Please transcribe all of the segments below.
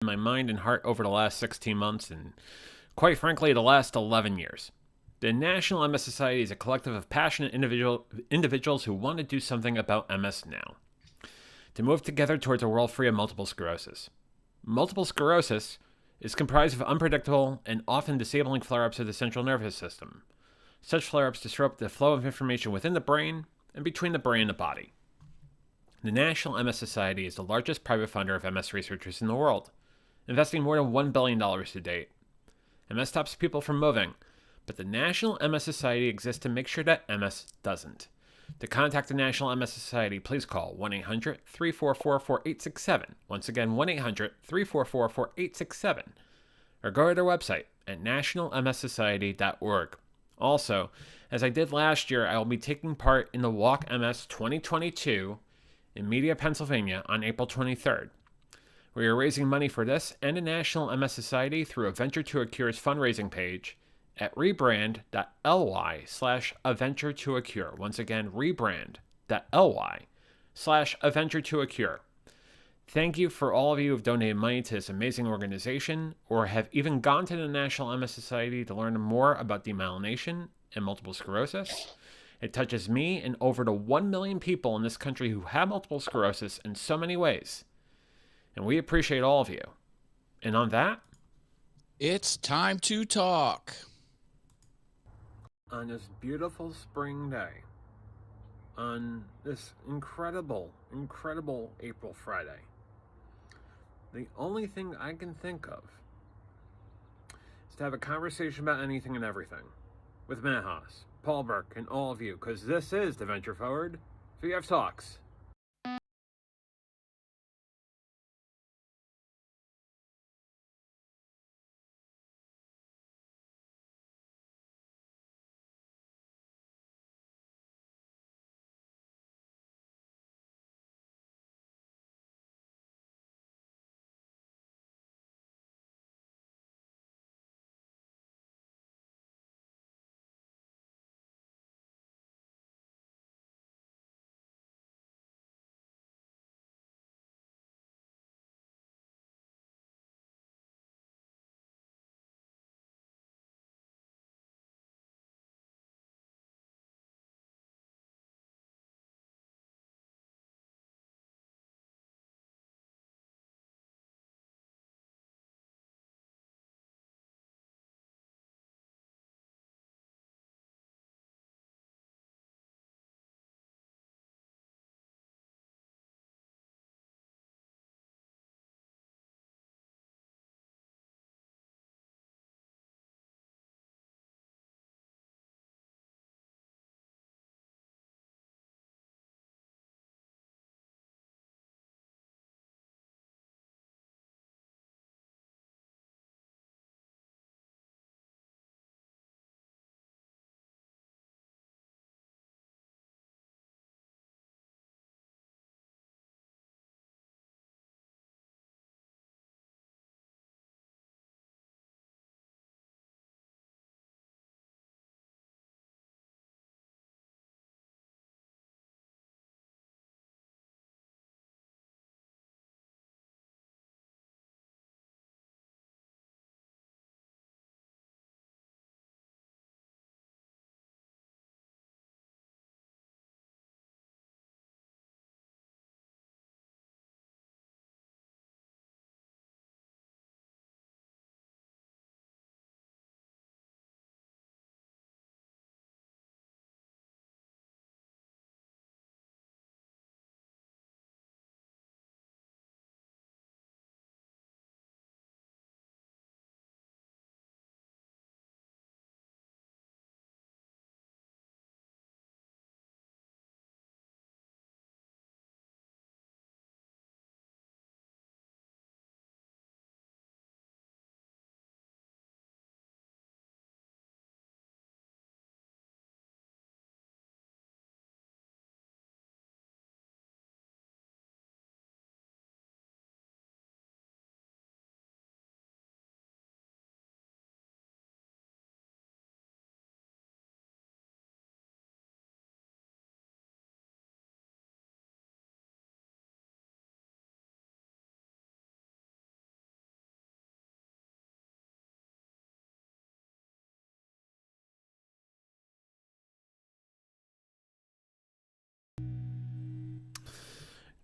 my mind and heart over the last 16 months and, quite frankly, the last 11 years. The National MS Society is a collective of passionate individuals who want to do something about MS now, to move together towards a world free of multiple sclerosis. Multiple sclerosis is comprised of unpredictable and often disabling flare ups of the central nervous system. Such flare ups disrupt the flow of information within the brain and between the brain and the body. The National MS Society is the largest private funder of MS researchers in the world, investing more than $1 billion to date. MS stops people from moving, but the National MS Society exists to make sure that MS doesn't. To contact the National MS Society, please call 1 800 344 4867. Once again, 1 800 344 4867. Or go to their website at nationalmssociety.org. Also, as I did last year, I will be taking part in the Walk MS 2022 in Media, Pennsylvania on April 23rd. We are raising money for this and the National MS Society through a Venture to a Cure's fundraising page at rebrand.ly/a venture to a cure. Once again, rebrand.ly/a venture to a cure. Thank you for all of you who have donated money to this amazing organization or have even gone to the National MS Society to learn more about demyelination and multiple sclerosis. It touches me and over the 1 million people in this country who have multiple sclerosis in so many ways. And we appreciate all of you. And on that, it's time to talk. On this beautiful spring day, on this incredible April Friday, the only thing I can think of is to have a conversation about anything and everything with Matt Haas, Paul Burke, and all of you, because this is the Venture Forward VF Talks.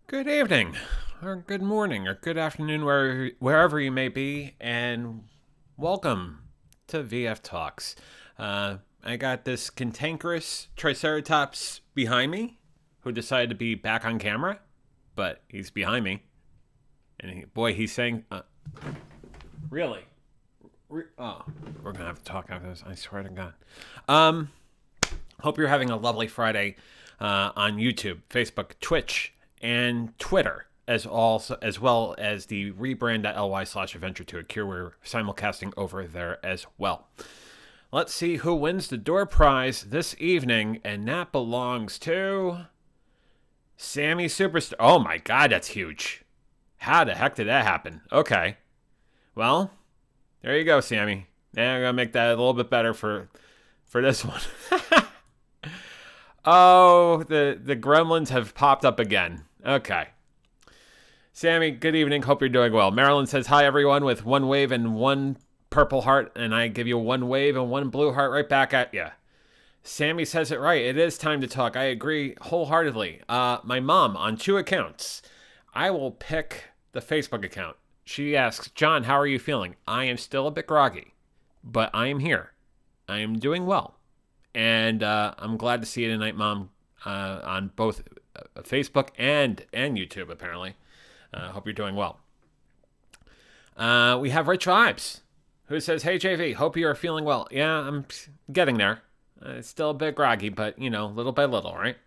Good evening, or good morning, or good afternoon, wherever you may be, and welcome to VF Talks. I got this cantankerous Triceratops behind me who decided to be back on camera, but he's behind me. And he's saying, really? Oh, we're going to have to talk after this, I swear to God. Hope you're having a lovely Friday on YouTube, Facebook, Twitch, and Twitter, as well as the rebrand.ly/adventure2acure. We're simulcasting over there as well. Let's see who wins the door prize this evening, and that belongs to Sammy Superstar. Oh my God, that's huge. How the heck did that happen? Okay. Well, there you go, Sammy. Now I'm going to make that a little bit better for this one. Oh, the gremlins have popped up again. Okay. Sammy, good evening. Hope you're doing well. Marilyn says, hi, everyone, with one wave and one purple heart, and I give you one wave and one blue heart right back at you. Sammy says it right. It is time to talk. I agree wholeheartedly. My mom on 2 accounts. I will pick the Facebook account. She asks, John, how are you feeling? I am still a bit groggy, but I am here. I am doing well. And I'm glad to see you tonight, Mom, on both Facebook and YouTube, apparently. Hope you're doing well. We have Rich Vibes, who says, hey, JV, hope you are feeling well. Yeah, I'm getting there. It's still a bit groggy, but, little by little, right?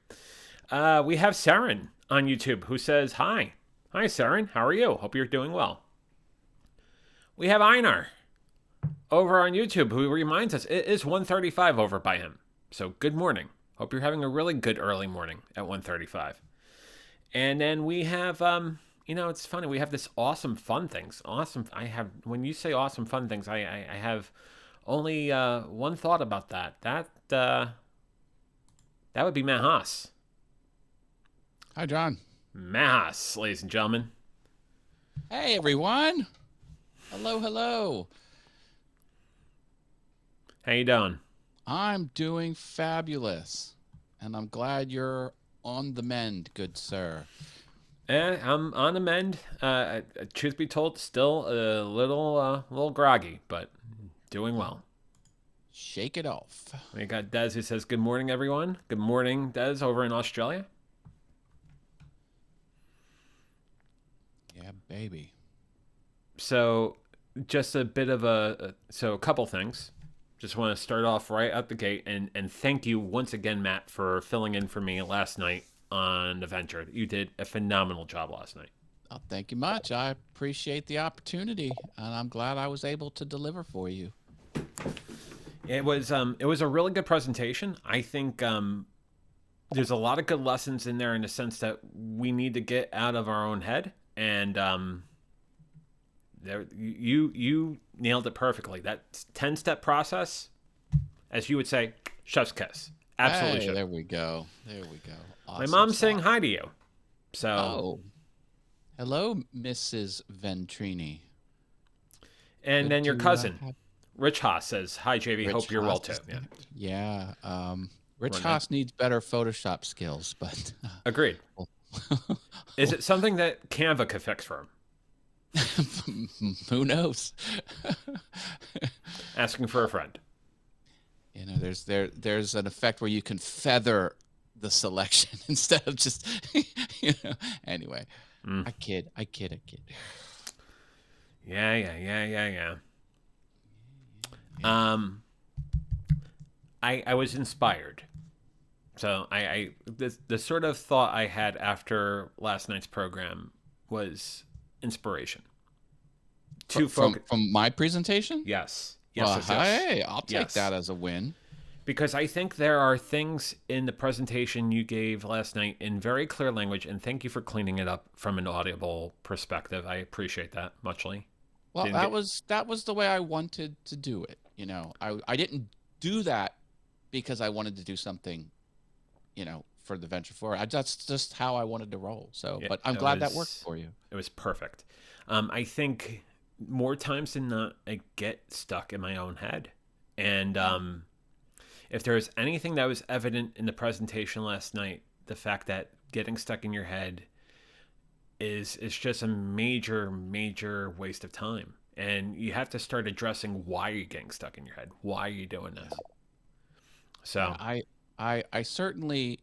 We have Saren on YouTube, who says, hi. Hi, Saren. How are you? Hope you're doing well. We have Einar over on YouTube, who reminds us it is 1:35 over by him. So good morning. Hope you're having a really good early morning at 1:35. And then we have, it's funny. We have this awesome fun things. When you say awesome fun things, I have only one thought about that. That would be Matt Haas. Hi, John. Matt Haas, ladies and gentlemen. Hey, everyone. Hello. How you doing? I'm doing fabulous, and I'm glad you're on the mend, good sir. I'm on the mend. Truth be told, still a little groggy, but doing well. Shake it off. We got Des who says, good morning, everyone. Good morning, Des, over in Australia. Yeah, baby. So just a bit of a couple things. Just want to start off right out the gate and thank you once again, Matt, for filling in for me last night on Adventure. You did a phenomenal job last night. Oh, thank you much. I appreciate the opportunity, and I'm glad I was able to deliver for you. It was a really good presentation. I think there's a lot of good lessons in there in the sense that we need to get out of our own head, and you nailed it perfectly. That 10-step process, as you would say, chef's kiss. Absolutely. Hey, there we go. Awesome. My mom's saying hi to you. So. Oh. Hello, Mrs. Ventrini. And Good then your to, cousin, Rich Haas, says, hi, JV. Rich Hope you're well, too. Yeah. Rich Haas needs better Photoshop skills, but. Agreed. Is it something that Canva could fix for him? Who knows? Asking for a friend. There's an effect where you can feather the selection instead of just, Anyway, I kid. Yeah. I was inspired. So the sort of thought I had after last night's program was inspiration. From my presentation? Yes. Hey, I'll take that as a win. Because I think there are things in the presentation you gave last night in very clear language, and thank you for cleaning it up from an audible perspective. I appreciate that muchly. Well, that was the way I wanted to do it. I didn't do that because I wanted to do something, for the Venture Forward. That's just how I wanted to roll. So, but I'm glad that worked for you. It was perfect. I think more times than not, I get stuck in my own head. And if there's anything that was evident in the presentation last night, the fact that getting stuck in your head is just a major waste of time. And you have to start addressing why you're getting stuck in your head. Why are you doing this? Yeah, So, I certainly,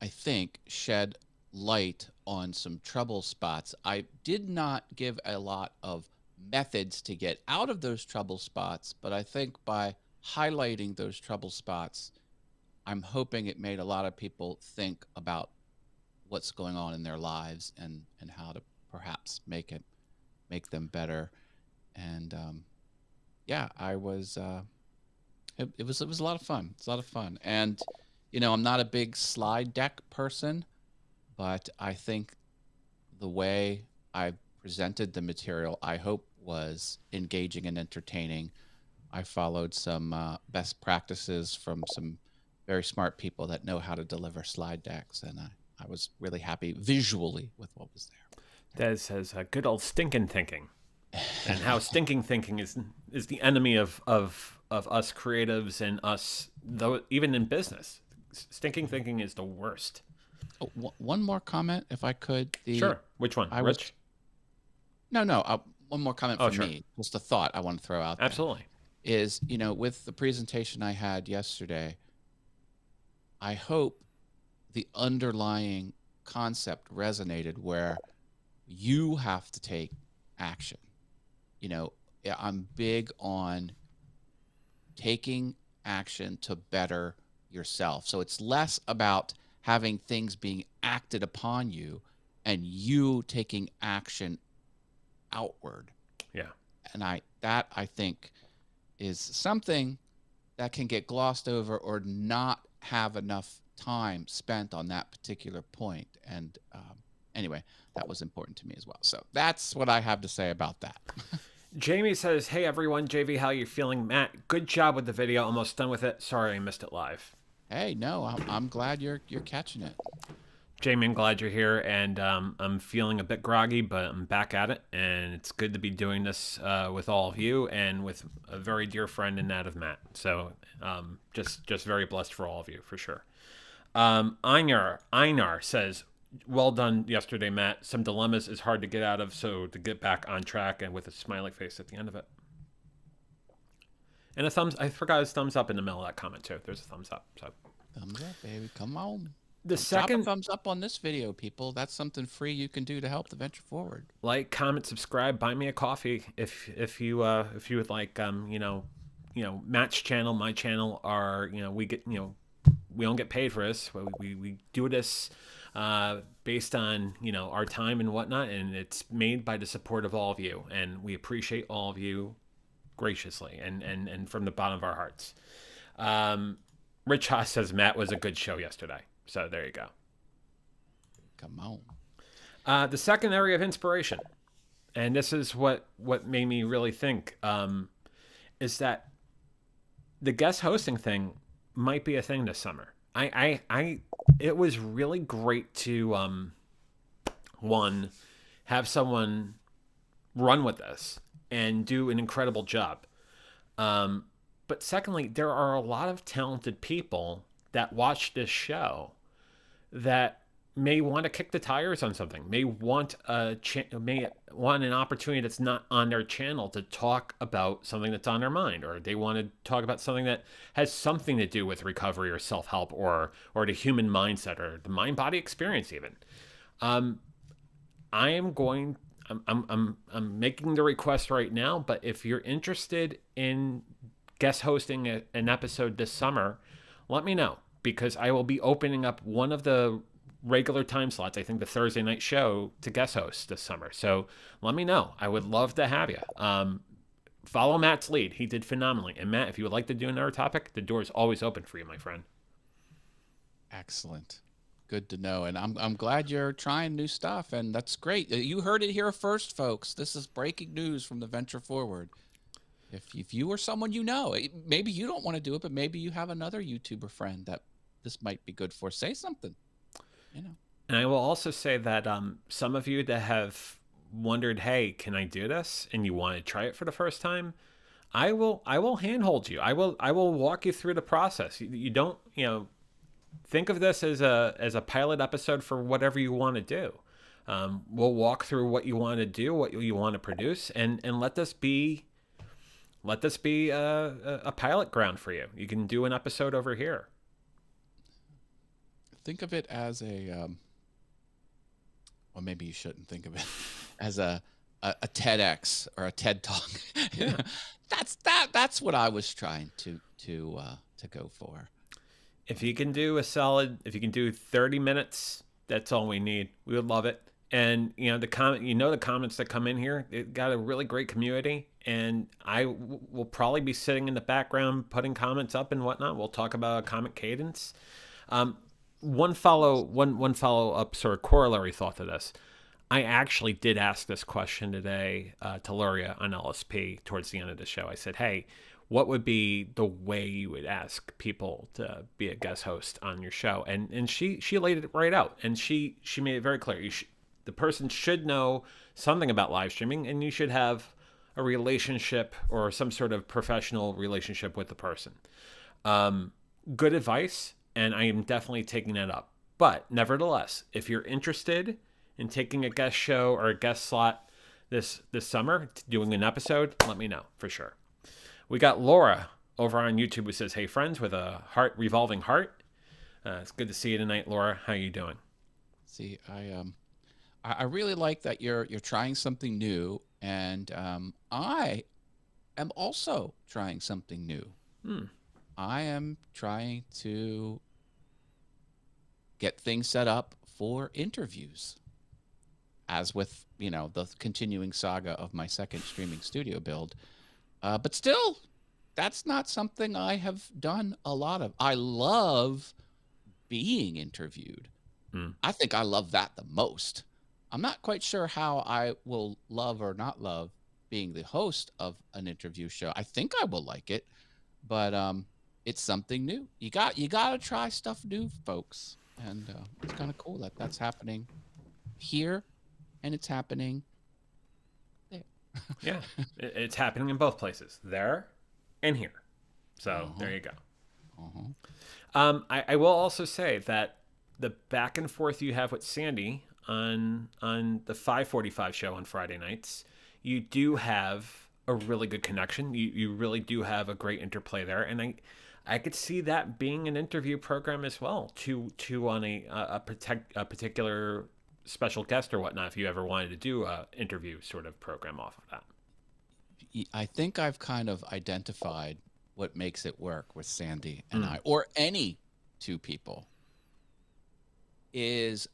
I think, shed light on some trouble spots. I did not give a lot of methods to get out of those trouble spots, but I think by highlighting those trouble spots, I'm hoping it made a lot of people think about what's going on in their lives and how to perhaps make them better. And yeah, I was it was a lot of fun. It's a lot of fun. And I'm not a big slide deck person, but I think the way I presented the material, I hope was engaging and entertaining. I followed some best practices from some very smart people that know how to deliver slide decks, and I was really happy visually with what was Des says good old stinking thinking, and how stinking thinking is the enemy of us creatives and us, though, even in business. Stinking thinking is the worst. there. Oh, one more comment, if I could. Sure. Which one? I was Rich? No. One more comment Oh, from sure. me. Just a thought I want to throw out there Absolutely. is, with the presentation I had yesterday, I hope the underlying concept resonated where you have to take action. Yeah, I'm big on taking action to better yourself. So it's less about having things being acted upon you and you taking action outward. Yeah. And I think is something that can get glossed over or not have enough time spent on that particular point. And anyway, that was important to me as well. So that's what I have to say about that. Jamie says, "Hey everyone, JV, how you feeling? Matt, good job with the video. Almost done with it. Sorry I missed it live." Hey, no, I'm glad you're catching it. Jamie, I'm glad you're here, and I'm feeling a bit groggy, but I'm back at it, and it's good to be doing this with all of you and with a very dear friend in that of Matt. So just very blessed for all of you, for sure. Einar says, "Well done yesterday, Matt. Some dilemmas is hard to get out of, so to get back on track," and with a smiley face at the end of it. And a thumbs. I forgot his thumbs up in the middle of that comment too. There's a thumbs up. So Thumbs up, baby. Come on. the Drop a second, thumbs up on this video, people. That's something free you can do to help the venture forward. like, comment, subscribe, buy me a coffee if you would like. Matt's channel, my channel are, we get, we don't get paid for this. We do this based on our time and whatnot, and it's made by the support of all of you, and we appreciate all of you graciously and from the bottom of our hearts. Rich Haas says Matt was a good show yesterday, so there you go. Come on. The second area of inspiration, and this is what made me really think, is that the guest hosting thing might be a thing this summer. It was really great to one, have someone run with this and do an incredible job. But secondly, there are a lot of talented people that watch this show that may want to kick the tires on something, may want an opportunity that's not on their channel to talk about something that's on their mind, or they want to talk about something that has something to do with recovery or self-help or the human mindset or the mind-body experience even. I'm making the request right now, but if you're interested in guest hosting an episode this summer, let me know, because I will be opening up one of the regular time slots, I think the Thursday night show, to guest host this summer. So let me know. I would love to have you. Follow Matt's lead. He did phenomenally. And Matt, if you would like to do another topic, the door is always open for you, my friend. Excellent. Good to know. And I'm glad you're trying new stuff, and that's great. You heard it here first, folks. This is breaking news from the Venture Forward. If you or someone maybe you don't want to do it, but maybe you have another YouTuber friend that this might be good for, say something. And I will also say that some of you that have wondered, hey, can I do this? And you want to try it for the first time, I will handhold you. I will walk you through the process. You don't, think of this as a pilot episode for whatever you want to do. We'll walk through what you want to do, what you want to produce, and let this be a pilot ground for you. You can do an episode over here. Think of it as or maybe you shouldn't think of it as a TEDx or a TED Talk. Yeah. That's what I was trying to go for. If you can do 30 minutes, that's all we need. We would love it. And the comments that come in here, it got a really great community. And will probably be sitting in the background, putting comments up and whatnot. We'll talk about Comic Cadence. One follow up sort of corollary thought to this. I actually did ask this question today to Luria on LSP towards the end of the show. I said, hey, what would be the way you would ask people to be a guest host on your show? And she laid it right out. And she made it very clear. The person should know something about live streaming, and you should have a relationship or some sort of professional relationship with the person. Good advice, and I am definitely taking that up. But nevertheless, if you're interested in taking a guest show or a guest slot this summer, doing an episode, let me know for sure. We got Laura over on YouTube who says, hey friends, with a revolving heart. It's good to see you tonight, Laura. How you doing? See, I really like that you're trying something new, and I am also trying something new. I am trying to get things set up for interviews, as with the continuing saga of my second streaming studio build. But still, that's not something I have done a lot of. I love being interviewed. I think I love that the most. I'm not quite sure how I will love or not love being the host of an interview show. I think I will like it, but it's something new. You got to try stuff new, folks, and it's kind of cool that that's happening here, and it's happening there. Yeah, it's happening in both places, there and here. So there you go. I will also say that the back and forth you have with Sandy on the 5:45 show on Friday nights, you do have a really good connection. You really do have a great interplay there, and I could see that being an interview program as well, to on a particular special guest or whatnot, if you ever wanted to do a interview sort of program off of that. I think I've kind of identified what makes it work with Sandy and I, or any two people, is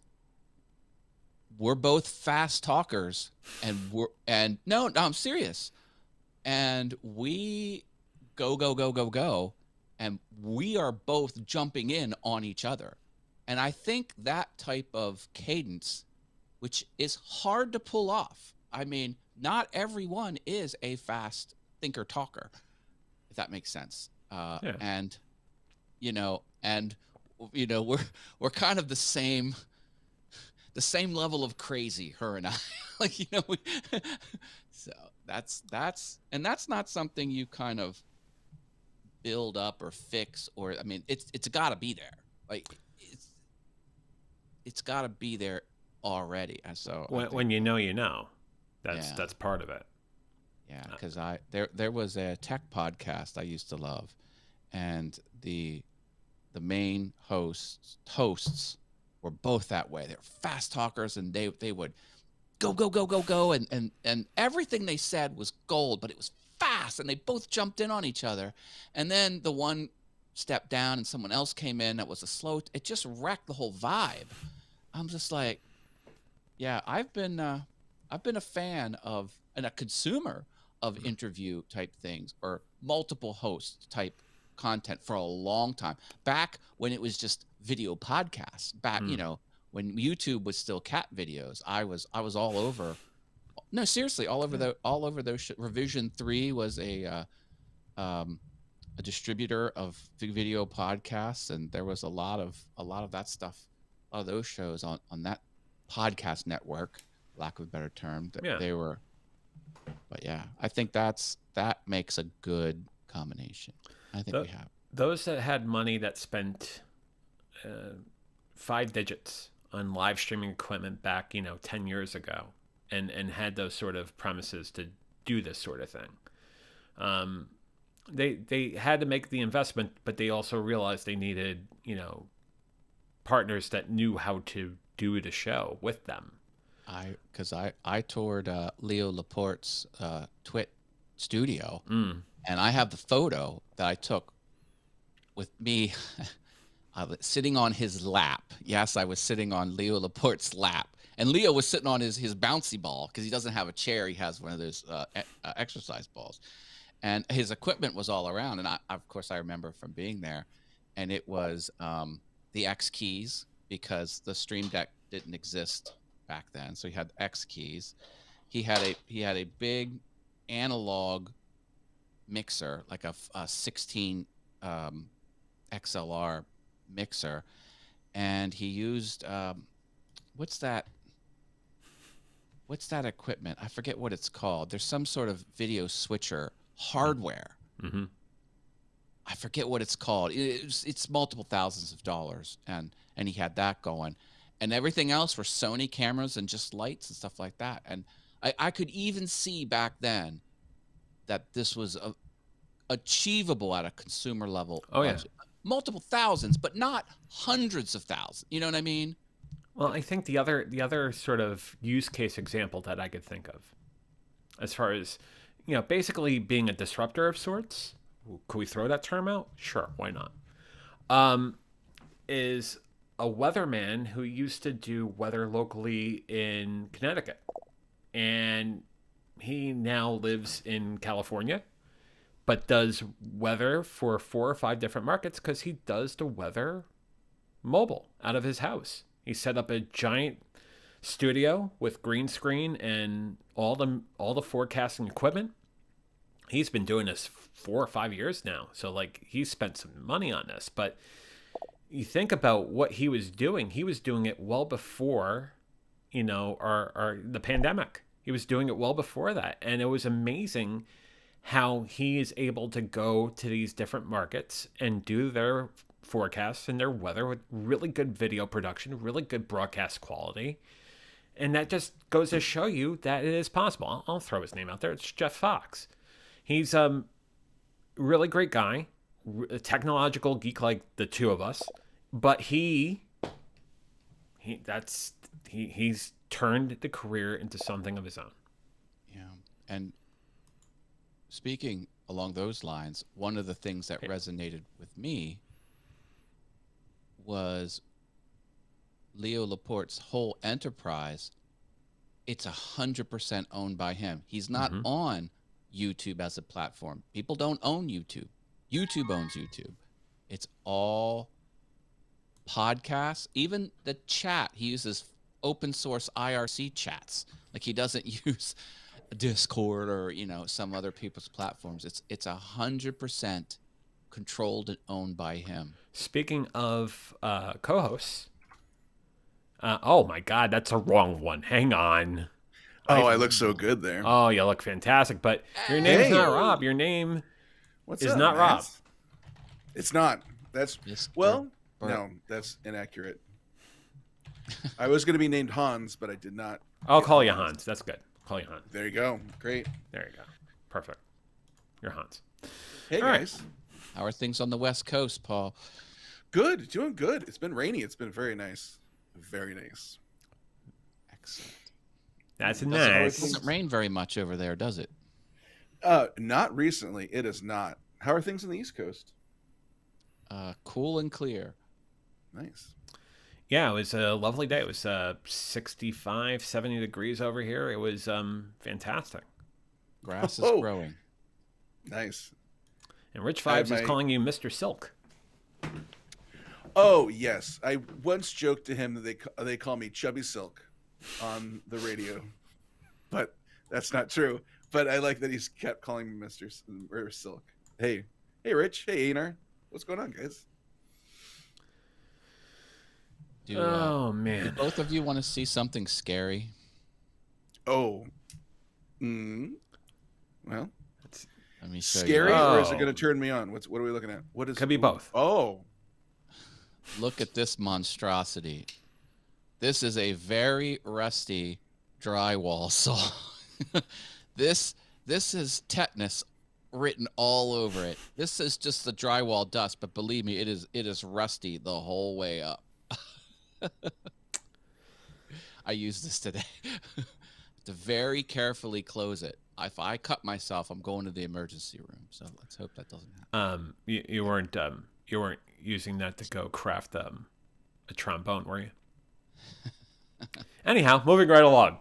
we're both fast talkers, and no, I'm serious. And we go, and we are both jumping in on each other. And I think that type of cadence, which is hard to pull off. I mean, not everyone is a fast thinker talker, if that makes sense. Yeah. And we're kind of the same level of crazy, her and I. So that's not something you kind of build up or fix, or I mean, it's got to be there. Like it's got to be there already. And so when that's part of it. Yeah, because there was a tech podcast I used to love, and the main hosts were both that way. They're fast talkers, and they would go, and everything they said was gold, but it was fast, and they both jumped in on each other. And then the one stepped down, and someone else came in that was a slow. It just wrecked the whole vibe. I'm just like, yeah, I've been a fan of and a consumer of interview type things or multiple host type content for a long time. Back when it was just video podcasts, when YouTube was still cat videos, I was all over. No, seriously, all over those. Revision 3 was a distributor of video podcasts, and there was a lot of that stuff, a lot of those shows on that podcast network, lack of a better term. They were. But yeah, I think that makes a good combination. I think we have those that had money that spent 5 digits on live streaming equipment back, 10 years ago, and had those sort of premises to do this sort of thing. They had to make the investment, but they also realized they needed, partners that knew how to do the show with them. I toured Leo Laporte's Twit studio, Mm. and I have the photo that I took with me sitting on his lap. Yes, I was sitting on Leo Laporte's lap, and Leo was sitting on his bouncy ball because he doesn't have a chair. He has one of those exercise balls, and his equipment was all around. And of course, I remember from being there, and it was the X keys, because the Stream Deck didn't exist back then, so he had X keys. He had a big analog mixer, like a 16 XLR mixer, and he used what's that equipment? I forget what it's called. There's some sort of video switcher hardware. Mm-hmm. I forget what it's called. It's multiple thousands of dollars, and he had that going, and everything else were Sony cameras and just lights and stuff like that. And I could even see back then that this was achievable at a consumer level. Oh, yeah. Multiple thousands, but not hundreds of thousands. You know what I mean? Well, I think the other sort of use case example that I could think of, as far as, basically being a disruptor of sorts, could we throw that term out? Sure, why not? Is a weatherman who used to do weather locally in Connecticut, and he now lives in California, but does weather for 4 or 5 different markets because he does the weather mobile out of his house. He set up a giant studio with green screen and all the forecasting equipment. He's been doing this 4 or 5 years now, so like he's spent some money on this. But you think about what he was doing it well before, the pandemic. He was doing it well before that, and it was amazing how he is able to go to these different markets and do their forecasts and their weather with really good video production, really good broadcast quality. And that just goes to show you that it is possible. I'll throw his name out there. It's Jeff Fox. He's a really great guy, a technological geek like the two of us, but he's turned the career into something of his own. Yeah. And speaking along those lines, one of the things that resonated with me was Leo Laporte's whole enterprise. It's 100% owned by him. He's not on YouTube as a platform. People don't own YouTube. YouTube owns YouTube. It's all podcasts. Even the chat, he uses open source IRC chats. Like he doesn't use Discord or some other people's platforms. It's 100% controlled and owned by him. Speaking of co-hosts, oh my God, that's a wrong one. Hang on. I look so good there. Oh, you look fantastic, but your name's not Rob. Your name is not man? Rob. It's not. That's no, that's inaccurate. I was going to be named Hans, but I did not. I'll call you Hans. That's good. Call you Hans. There you go. Great. There you go. Perfect. You're Hans. Hey, all guys. Right. How are things on the West Coast, Paul? Good. Doing good. It's been rainy. It's been very nice. Very nice. Excellent. That's It nice. doesn't rain very much over there, does it? Not recently. It is not. How are things on the East Coast? Cool and clear. Nice. Yeah, it was a lovely day. It was 65, 70 degrees over here. It was fantastic. Grass is growing. Nice. And Rich Vibes is calling you Mr. Silk. Oh, yes. I once joked to him that they call me Chubby Silk on the radio, but that's not true. But I like that he's kept calling me Mr. Silk. Hey, Rich. Hey, Einar. What's going on, guys? Man. Do both of you want to see something scary? Oh. Well. Let me show scary, you. or is it going to turn me on? What are we looking at? What is? Could be both. Oh. Look at this monstrosity. This is a very rusty drywall saw. this is tetanus written all over it. This is just the drywall dust, but believe me, it is rusty the whole way up. I used this today to very carefully close it. If I cut myself, I'm going to the emergency room. So let's hope that doesn't happen. You weren't using that to go craft a trombone, were you? Anyhow, moving right along.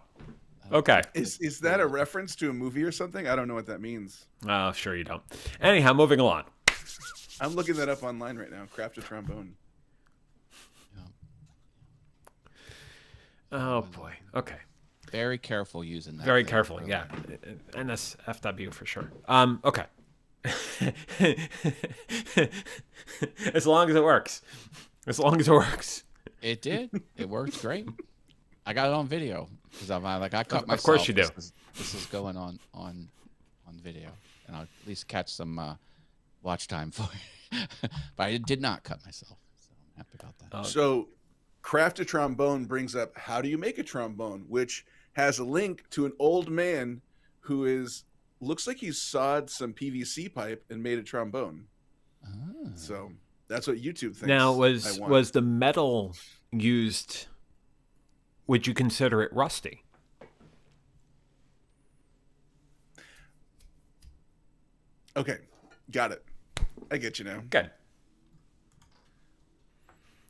Okay. Is that a reference to a movie or something? I don't know what that means. Oh, sure you don't. Anyhow, moving along. I'm looking that up online right now. Craft a trombone. Oh boy. Okay. Very careful using that. Very thing, carefully, really. yeah. NSFW for sure. Okay. As long as it works. As long as it works. It did. It worked great. I got it on video because I'm like, I cut myself. Of course you do. This is going on video, and I'll at least catch some watch time for you. But I did not cut myself, so I'm happy about that. So, craft a trombone brings up how do you make a trombone, which has a link to an old man who looks like he's sawed some PVC pipe and made a trombone. Ah. So that's what YouTube thinks. Now, I want. was the metal used? Would you consider it rusty? Okay, got it. I get you now. Good.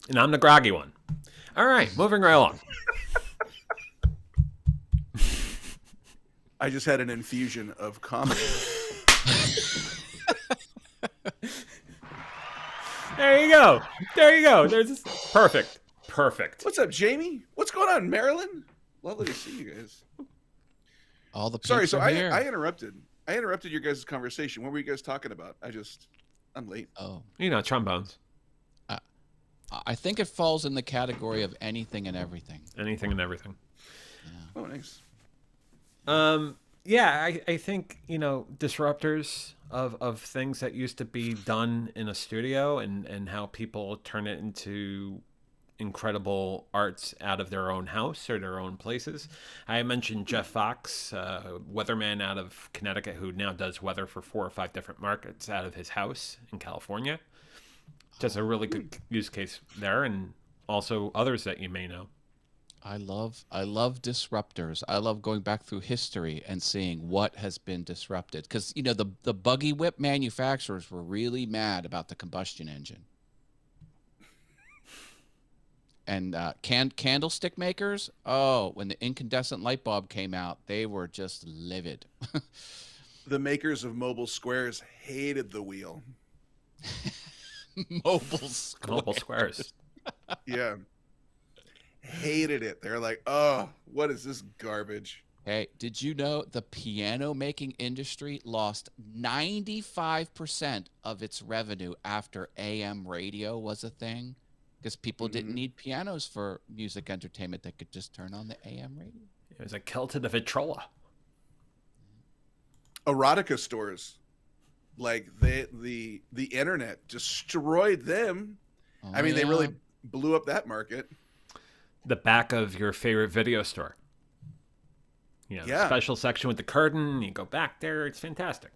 And I'm the groggy one. All right, moving right along. I just had an infusion of comedy. There you go. There you go. There's perfect. Perfect. What's up, Jamie? What's going on, Marilyn? Lovely to see you guys. All the Sorry, peeps so are here. I interrupted. I interrupted your guys' conversation. What were you guys talking about? I'm late. Oh, You know, trombones. I think it falls in the category of anything and everything. Anything and everything. Oh, nice. Yeah, I think, you know, disruptors of things that used to be done in a studio and how people turn it into incredible arts out of their own house or their own places. I mentioned Jeff Fox, weatherman out of Connecticut, who now does weather for 4 or 5 different markets out of his house in California. Just a really good use case there, and also others that you may know. I love disruptors. I love going back through history and seeing what has been disrupted. Because, you know, the buggy whip manufacturers were really mad about the combustion engine. And candlestick makers, when the incandescent light bulb came out, they were just livid. The makers of mobile squares hated the wheel. Mobile Squares. Yeah. Hated it. They're like, oh, what is this garbage? Hey, did you know the piano making industry lost 95% of its revenue after AM radio was a thing? Because people didn't need pianos for music entertainment. They could just turn on the AM radio. It was a kill to the Vitrola. Erotica stores, like the internet destroyed them. Oh, I mean, they yeah. really blew up that market. The back of your favorite video store. You know, the special section with the curtain. You go back there. It's fantastic.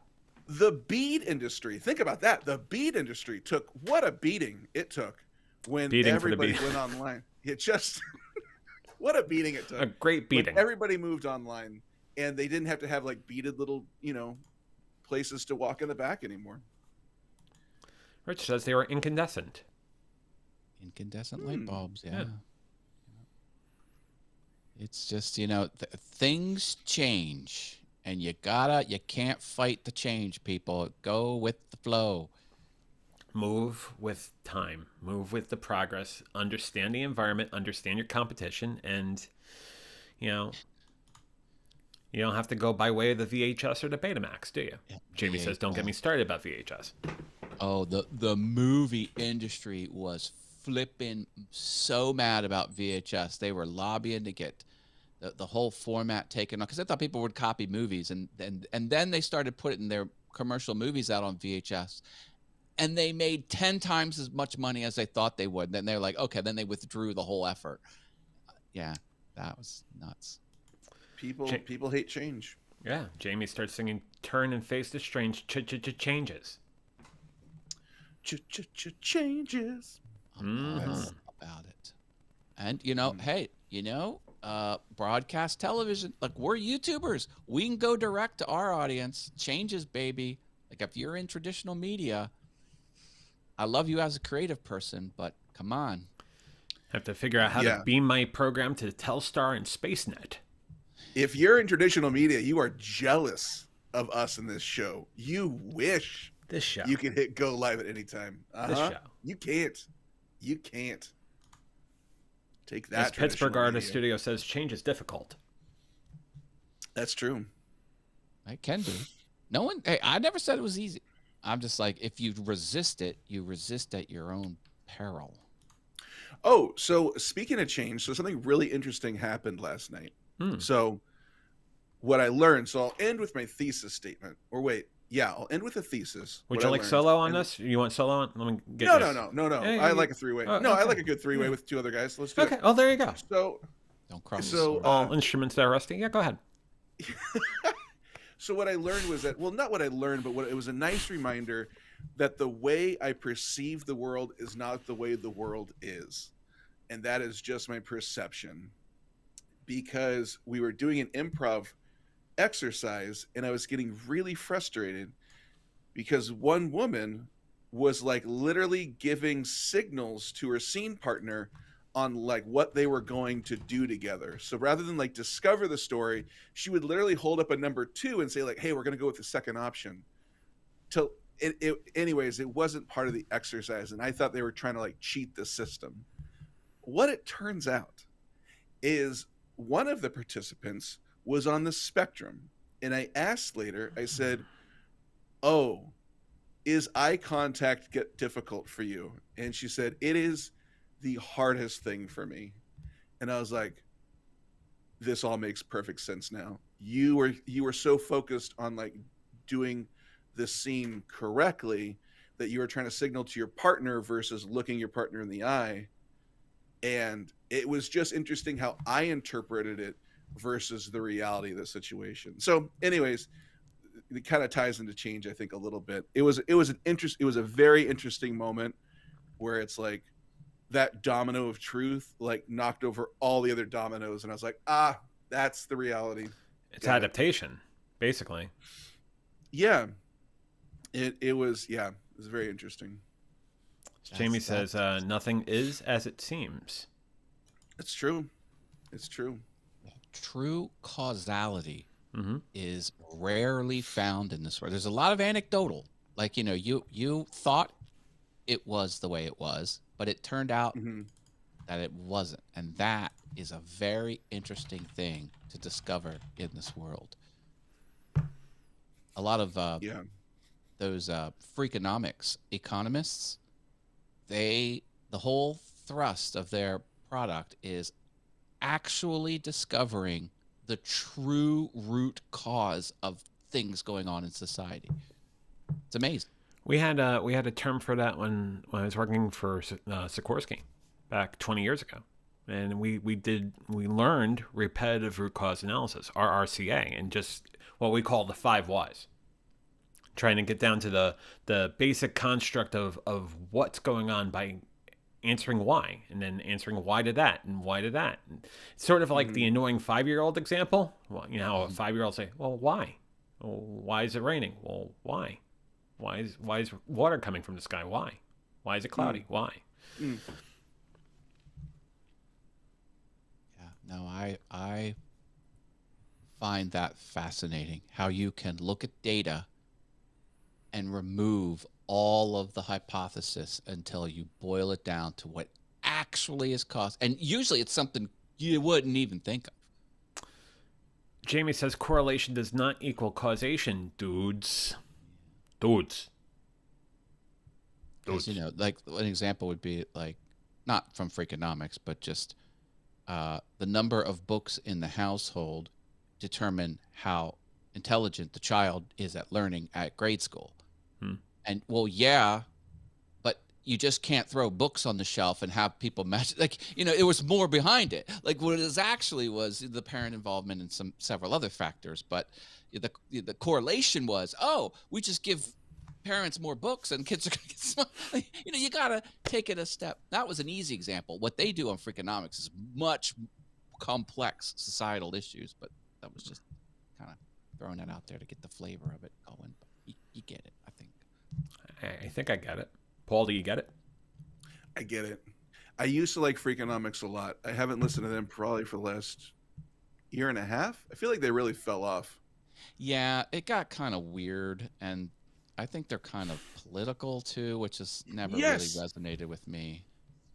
The bead industry. Think about that. The bead industry took what a beating it took when Beating for the everybody bead. went online. It just what a beating it took. A great When beating. everybody moved online, and they didn't have to have like beaded little, places to walk in the back anymore. Rich says they were incandescent. Incandescent light bulbs, yeah. Yeah. It's just, things change, and you can't fight the change, people. Go with the flow. Move with time. Move with the progress. Understand the environment. Understand your competition. And, you don't have to go by way of the VHS or the Betamax, do you? Yeah. Jamie says, don't get me started about VHS. Oh, the movie industry was flipping so mad about VHS. They were lobbying to get the whole format taken off because they thought people would copy movies, and then they started putting their commercial movies out on VHS, and they made 10 times as much money as they thought they would. And then they're like, okay, then they withdrew the whole effort. Yeah, that was nuts. People hate change. Yeah, Jamie starts singing "Turn and Face the Strange Changes." Changes. I'm all about it. And hey, broadcast television, like we're YouTubers. We can go direct to our audience. Changes, baby. Like if you're in traditional media, I love you as a creative person, but come on. Have to figure out how to beam my program to Telstar and SpaceNet. If you're in traditional media, you are jealous of us in this show. You wish this show you could hit go live at any time. This show. You can't. You can't. Take that. As Pittsburgh Artist Studio says, change is difficult. That's true. It can be. No one. Hey, I never said it was easy. I'm just like, if you resist it, you resist at your own peril. Oh, so speaking of change, so something really interesting happened last night. So what I learned, so I'll end with my thesis statement. Or wait, I'll end with a thesis. Would you like solo on this? You want solo on? Let me get No. I like a three-way. I like a good three-way with two other guys. Let's do it. Okay. Oh, there you go. So don't cross. So all instruments there, Rusty. Yeah, go ahead. So what I learned was that, well, not what I learned, but it was a nice reminder that the way I perceive the world is not the way the world is. And that is just my perception. Because we were doing an improv exercise and I was getting really frustrated because one woman was like literally giving signals to her scene partner on like what they were going to do together. So rather than like discover the story, she would literally hold up a number 2 and say like, hey, we're going to go with the second option. Anyways, it wasn't part of the exercise. And I thought they were trying to like cheat the system. What it turns out is one of the participants was on the spectrum. And I asked later, I said, oh, is eye contact get difficult for you? And she said, it is the hardest thing for me. And I was like, this all makes perfect sense now. You were so focused on like doing the scene correctly that you were trying to signal to your partner versus looking your partner in the eye. And it was just interesting how I interpreted it versus the reality of the situation. So anyways, it kind of ties into change, I think, a little bit. It was a very interesting moment where it's like that domino of truth like knocked over all the other dominoes. And I was like, that's the reality. It's adaptation, basically. Yeah. It was very interesting. Jamie says, nothing is as it seems. It's true. It's true. True causality is rarely found in this world. There's a lot of anecdotal. Like, you thought it was the way it was, but it turned out that it wasn't. And that is a very interesting thing to discover in this world. A lot of those Freakonomics economists, the whole thrust of their product is actually discovering the true root cause of things going on in society. It's amazing. We had a term for that when I was working for Sikorsky back 20 years ago, and we learned repetitive root cause analysis, RRCA, and just what we call the 5 whys. Trying to get down to the basic construct of what's going on by answering why, and then answering why to that, and why to that. And it's sort of like the annoying 5-year-old example. Well, how a 5-year-old say, well, why? Well, why is it raining? Well, why? Why is water coming from the sky? Why? Why is it cloudy? Why? Yeah, no, I find that fascinating, how you can look at data and remove all of the hypothesis until you boil it down to what actually is caused. And usually it's something you wouldn't even think of. Jamie says correlation does not equal causation, dudes. Dudes. Like an example would be like, not from Freakonomics, but just the number of books in the household determine how intelligent the child is at learning at grade school. And well, yeah, but you just can't throw books on the shelf and have people match. Like, it was more behind it. Like what it is actually was the parent involvement and several other factors. But the correlation was, oh, we just give parents more books and kids are going to get smart. You got to take it a step. That was an easy example. What they do on Freakonomics is much complex societal issues, but that was just kind of throwing it out there to get the flavor of it going. But you get it, I think. I think I get it. Paul, do you get it? I get it. I used to like Freakonomics a lot. I haven't listened to them probably for the last year and a half. I feel like they really fell off. Yeah, it got kind of weird, and I think they're kind of political too, which has never really resonated with me.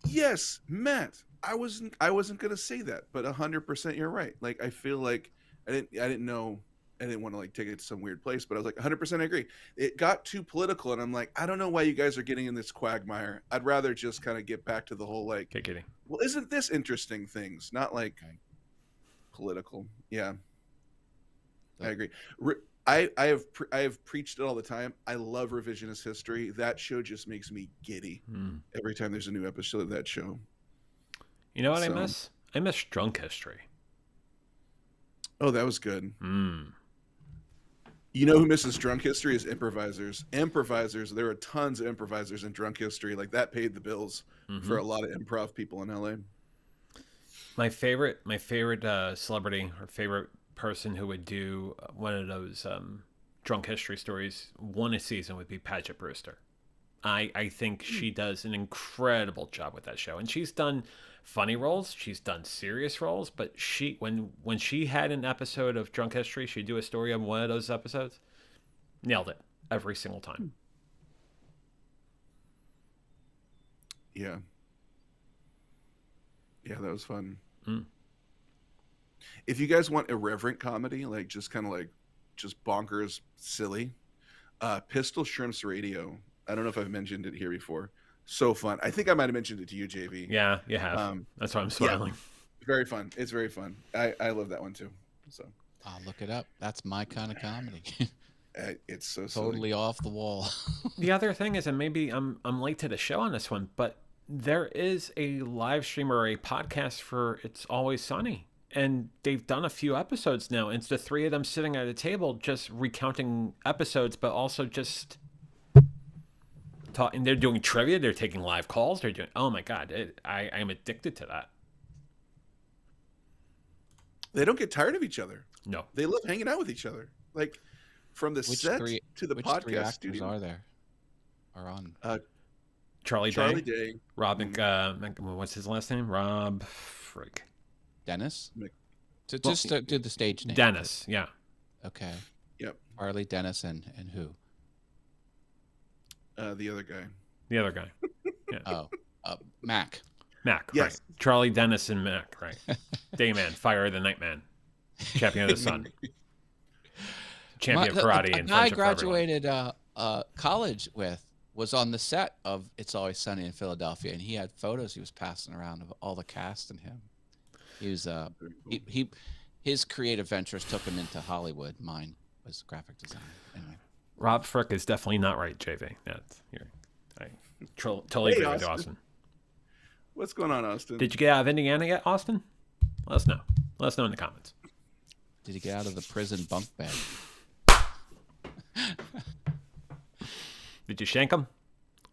Yes, Matt. I wasn't gonna say that, but 100% you're right. Like I feel like I didn't know. I didn't want to like take it to some weird place, but I was like 100% I agree. It got too political, and I'm like, I don't know why you guys are getting in this quagmire. I'd rather just kind of get back to the whole like, Kidding. well, isn't this interesting things, not like political. Yeah, I agree. I have preached it all the time. I love revisionist history. That show just makes me giddy every time there's a new episode of that show. You know what I miss? I miss Drunk History. Oh, that was good. You know who misses Drunk History is improvisers. Improvisers. There are tons of improvisers in Drunk History. Like that paid the bills for a lot of improv people in LA. My favorite celebrity or favorite person who would do one of those Drunk History stories one a season would be Paget Brewster. I think she does an incredible job with that show, and she's done funny roles, she's done serious roles, but when she had an episode of Drunk History, she'd do a story on one of those episodes, nailed it every single time. Yeah, that was fun. If you guys want irreverent comedy, like just kind of like just bonkers silly, Pistol Shrimps Radio, I don't know if I've mentioned it here before. So fun. I think I might have mentioned it to you, JV. Yeah, you have. That's why I'm smiling. Yeah, very fun. It's very fun. I love that one too. So I'll look it up. That's my kind of comedy. It's so totally silly. Off the wall. The other thing is, and maybe I'm late to the show on this one, but there is a live stream or a podcast for It's Always Sunny. And they've done a few episodes now. And it's the three of them sitting at a table just recounting episodes, but also just talking. They're doing trivia. They're taking live calls. They're doing, oh my God, I am addicted to that. They don't get tired of each other. No. They love hanging out with each other. Like from the set to the podcast three actors studio. Are there? Are on? Charlie Day. Rob what's his last name? Rob Frick. Dennis? Just do the stage name. Dennis, yeah. Okay. Yep. Charlie, Dennis, and who? The other guy. The other guy. Yeah. Mac. Mac, yes. Right. Charlie, Dennis, and Mac, right. Dayman, Fire the Nightman. Champion of the Sun. Champion of karate and I graduated college with was on the set of It's Always Sunny in Philadelphia, and he had photos he was passing around of all the cast and him. He was his creative ventures took him into Hollywood. Mine was graphic design. Anyway. Rob Frick is definitely not right, JV. I totally agree with Austin. What's going on, Austin? Did you get out of Indiana yet, Austin? Let us know. Let us know in the comments. Did he get out of the prison bunk bed? Did you shank him?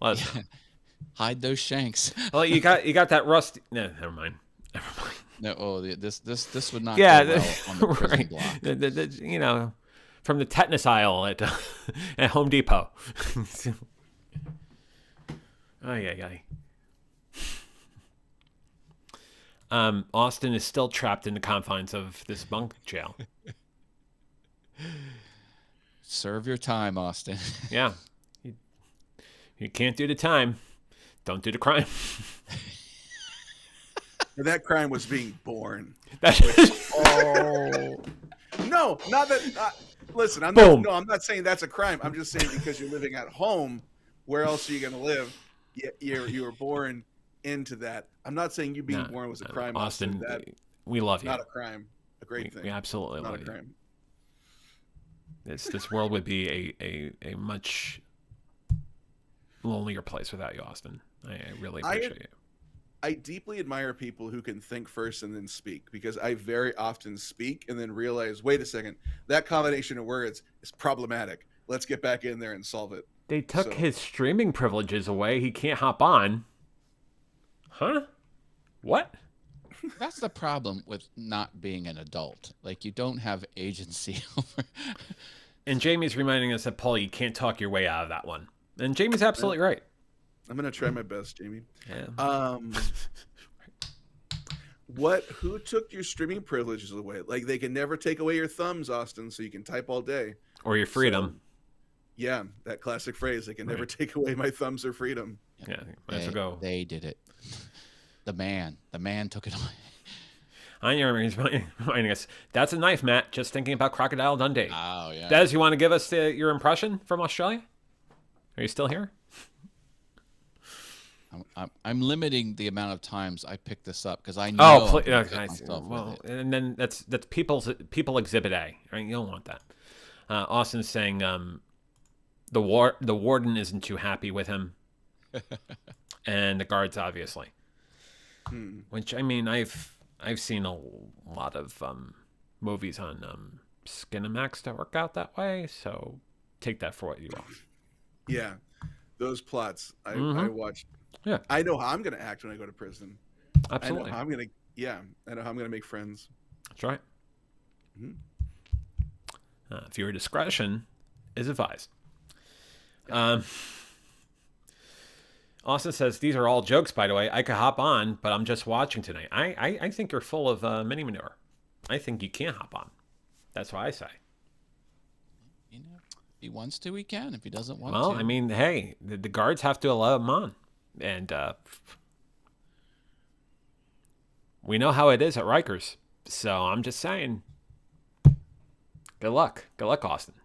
Let us know. Hide those shanks. Well, you got that rusty. No, never mind. No, this would not go well on the prison block. You know, from the tetanus aisle at Home Depot. Ay. Austin is still trapped in the confines of this bunk jail. Serve your time, Austin. Yeah. You can't do the time. Don't do the crime. That crime was being born. Oh. No, not that. Listen, I'm not saying that's a crime. I'm just saying because you're living at home, where else are you going to live? You were born into that. I'm not saying you being born was a crime, Austin. That we love you. Not a crime. A great thing. We absolutely not love a crime. You. This world would be a much lonelier place without you, Austin. I really I- appreciate you. I deeply admire people who can think first and then speak, because I very often speak and then realize, wait a second, that combination of words is problematic. Let's get back in there and solve it. They took So- his streaming privileges away. He can't hop on. Huh? What? That's the problem with not being an adult. Like, you don't have agency over. And Jamie's reminding us that, Paul, you can't talk your way out of that one. And Jamie's absolutely right. I'm gonna try my best, Jamie. Yeah. Who took your streaming privileges away? Like, they can never take away your thumbs, Austin, so you can type all day. Or your freedom. Yeah, that classic phrase, they can never Right. take away my thumbs or freedom. Yeah. Might as well go. They did it. The man took it away. I know he's reminding us. That's a knife, Matt. Just thinking about Crocodile Dundee. Oh yeah. Des, you want to give us your impression from Australia? Are you still here? I'm limiting the amount of times I pick this up because I know. Oh, I'm gonna get I see. myself with Well, it. and then that's people exhibit A. Right? You don't want that. Austin's saying the warden isn't too happy with him, and the guards obviously. Which, I mean, I've seen a lot of movies on Skinamax that work out that way, so take that for what you will. Yeah, those plots I Mhm. watched. Yeah. I know how I'm gonna act when I go to prison. Absolutely. I know how I'm gonna. Yeah, I know how I'm gonna make friends. That's right. Mhm. Viewer discretion is advised. Austin says, these are all jokes, by the way. I could hop on, but I'm just watching tonight. I think you're full of mini manure. I think you can't hop on. That's what I say. You know, if he wants to, he can. If he doesn't want Well, to, I mean, hey, the guards have to allow him on. And we know how it is at Rikers. So I'm just saying, good luck. Good luck, Austin.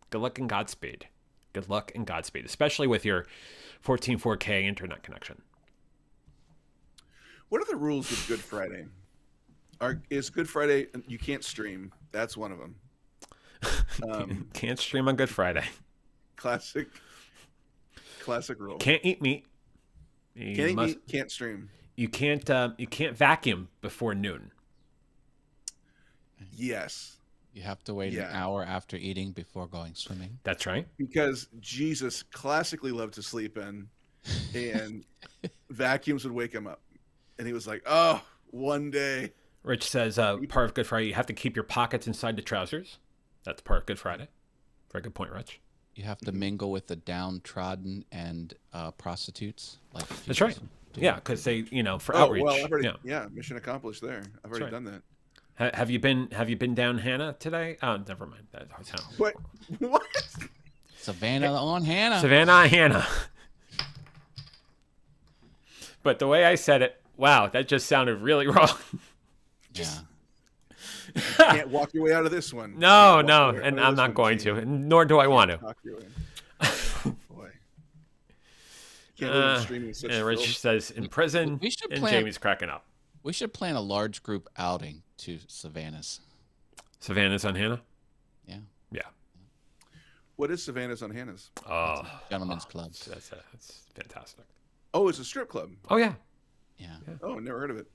Good luck and Godspeed. Good luck and Godspeed, especially with your 14.4K internet connection. What are the rules with Good Friday? Is Good Friday you can't stream? That's one of them. Can't stream on Good Friday. Classic rule. Can't eat meat. You Can't must- eat, can't stream. You can't vacuum before noon. Yes, you have to wait Yeah. an hour after eating before going swimming. That's right. because Jesus classically loved to sleep in, and vacuums would wake him up, and he was like, "Oh, one day." Rich says part of Good Friday, you have to keep your pockets inside the trousers. That's part of Good Friday. Very good point, Rich. You have to mingle with the downtrodden and prostitutes. Like That's Jesus right. did. Yeah, because they, for Oh outreach. well, I've already, yeah. yeah, mission accomplished there. I've already right. done that. Have you been down Hannah today? Oh, never mind. That hotel. What? What? Savannah on Hannah. Savannah, Hannah. But the way I said it, wow, that just sounded really wrong. Yeah. Can't walk your way out of this one. No, Can't no, walk your way and out of I'm this not one, going Gene. to, nor do I want to. Talk your way. Boy. Can't believe I'm streaming such And Rich filth. says in prison, We should and plan- Jamie's cracking up. We should plan a large group outing to Savannah's. Savannah's on Hannah? Yeah. Yeah. What is Savannah's on Hannah's? Uh, Oh, Gentlemen's clubs. that's fantastic. Oh, it's a strip club. Oh, yeah. Yeah. Oh, never heard of it.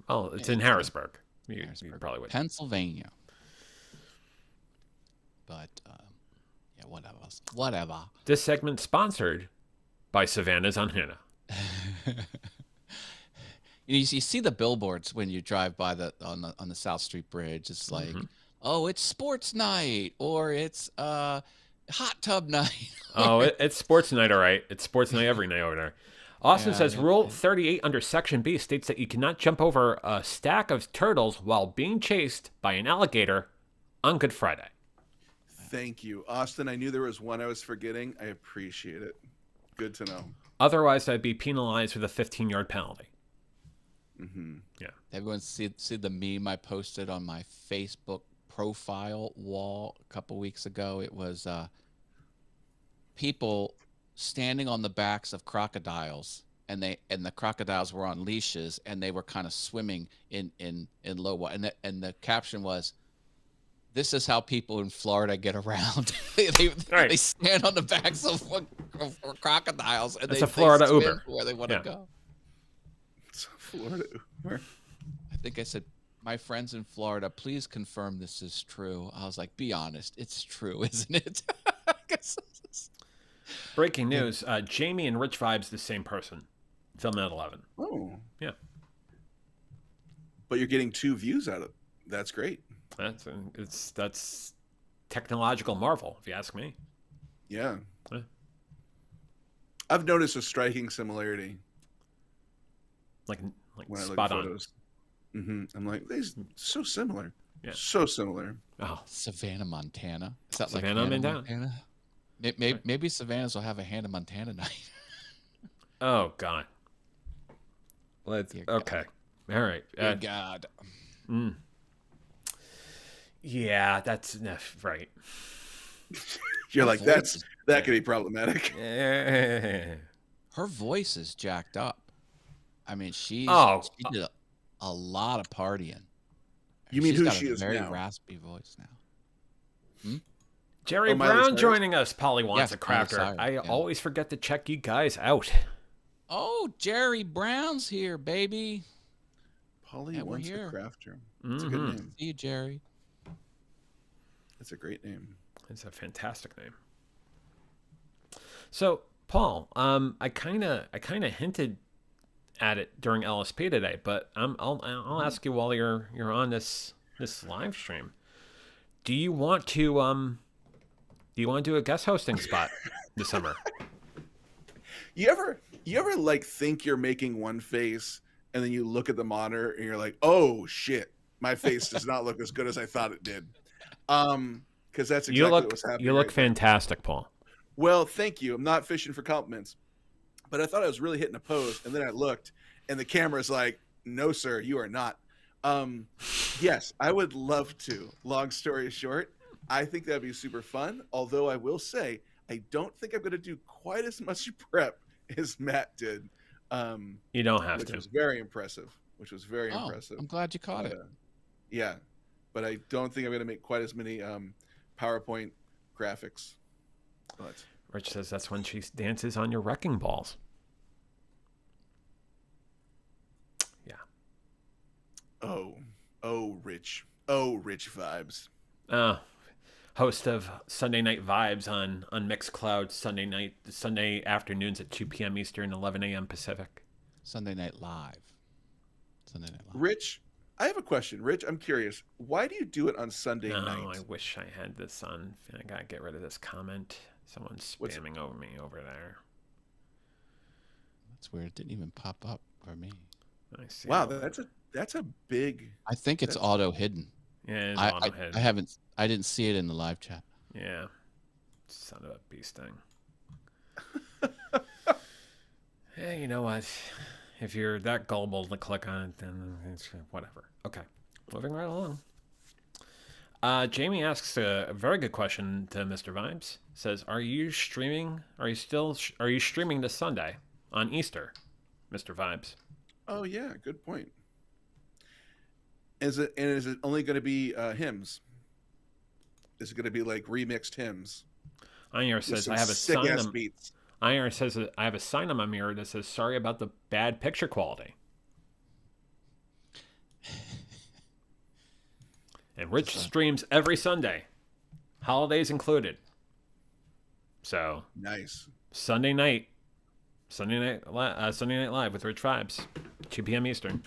Oh, it's Yeah, in it's Harrisburg. You Harrisburg, probably would. Pennsylvania. But yeah, whatever. This segment sponsored by Savannah's on Hannah. You see the billboards when you drive by on the South Street Bridge. It's like, Mm-hmm. oh, it's sports night, or it's hot tub night. Oh, it's sports night, all right. It's sports night every night over there. Austin Yeah, says yeah, Rule 38 under Section B states that you cannot jump over a stack of turtles while being chased by an alligator on Good Friday. Thank you, Austin. I knew there was one I was forgetting. I appreciate it. Good to know. Otherwise, I'd be penalized with a 15-yard penalty. Hmm. Everyone see the meme I posted on my Facebook profile wall a couple weeks ago? It was people standing on the backs of crocodiles, and the crocodiles were on leashes, and they were kind of swimming in low water, and the caption was, "This is how people in Florida get around." they Right. stand on the backs of or crocodiles, and It's they a Florida swim Uber. where they want to Yeah. go. It's Florida Uber. I think I said, my friends in Florida, please confirm this is true. I was like, be honest, it's true, isn't it? Breaking news: Jamie and Rich Vibes the same person. Filming at 11. Oh, Yeah, but you're getting 2 views out of it. That's great. That's technological marvel, if you ask me. Yeah. Yeah. I've noticed a striking similarity Like when I look spot at on. photos. I'm like, these so similar. Yeah. So similar. Oh, Savannah, Montana. Is that Savannah, like Hannah, Montana? Maybe Savannah's will have a Hannah Montana night. oh God. Let's Dear God. okay. All right. Dear God. Yeah, that's right. You're Her like, voice that could be problematic. Her voice is jacked up. I mean, she did a lot of partying. You mean She's who got she a is very now? raspy voice now. Jerry Oh, Miley Brown Cyrus? joining us. Polly wants Yes, a Miley cracker. Cyrus, I yeah. always forget to check you guys out. Oh, Jerry Brown's here, baby. Polly Yeah, we're wants a here. crafter. It's a good Mhm. name. See you, Jerry. It's a great name. It's a fantastic name. So, Paul, I kind of hinted at it during LSP today, but I'll ask you while you're on this live stream. Do you want to do a guest hosting spot this summer? You ever like think you're making one face and then you look at the monitor and you're like, oh shit, my face does not look as good as I thought it did. Because that's exactly what was happening. You look right there. fantastic, Paul. Well, thank you. I'm not fishing for compliments, but I thought I was really hitting a pose, and then I looked, and the camera's like, "No, sir, you are not." Yes, I would love to. Long story short, I think that'd be super fun. Although I will say, I don't think I'm going to do quite as much prep as Matt did. You don't have which to. was very impressive. Oh, impressive. I'm glad you caught it. Yeah, but I don't think I'm going to make quite as many PowerPoint graphics. But Rich says that's when she dances on your wrecking balls. Yeah. Rich vibes. Host of Sunday Night Vibes on Mixcloud Sunday afternoons at 2 p.m. Eastern, 11 a.m. Pacific. Sunday Night Live. Sunday Night Live. Rich, I have a question. Rich, I'm curious. Why do you do it on Sunday No, night? I wish I had this on. I gotta get rid of this comment. Someone's spamming over me over there. That's weird. It didn't even pop up for me. I see. Wow, it. that's a big. I think it's That's- auto hidden. Yeah, it's I auto-hid. I didn't see it in the live chat. Yeah. Son of a bee sting. Hey, you know what? If you're that gullible to click on it, then it's whatever. Okay. Moving right along. Jamie asks a very good question to Mr. Vibes. Says, "Are you streaming? Are you streaming this Sunday on Easter, Mr. Vibes?" Oh yeah, good point. Is it only going to be hymns? Is it going to be like remixed hymns? Iron With says, some "I have a sick sign." ass beats. Iron says, "I have a sign on my mirror that says sorry about the bad picture quality." And Rich streams every Sunday, holidays included. So Nice. Sunday night live with Rich Vibes, 2 p.m. Eastern.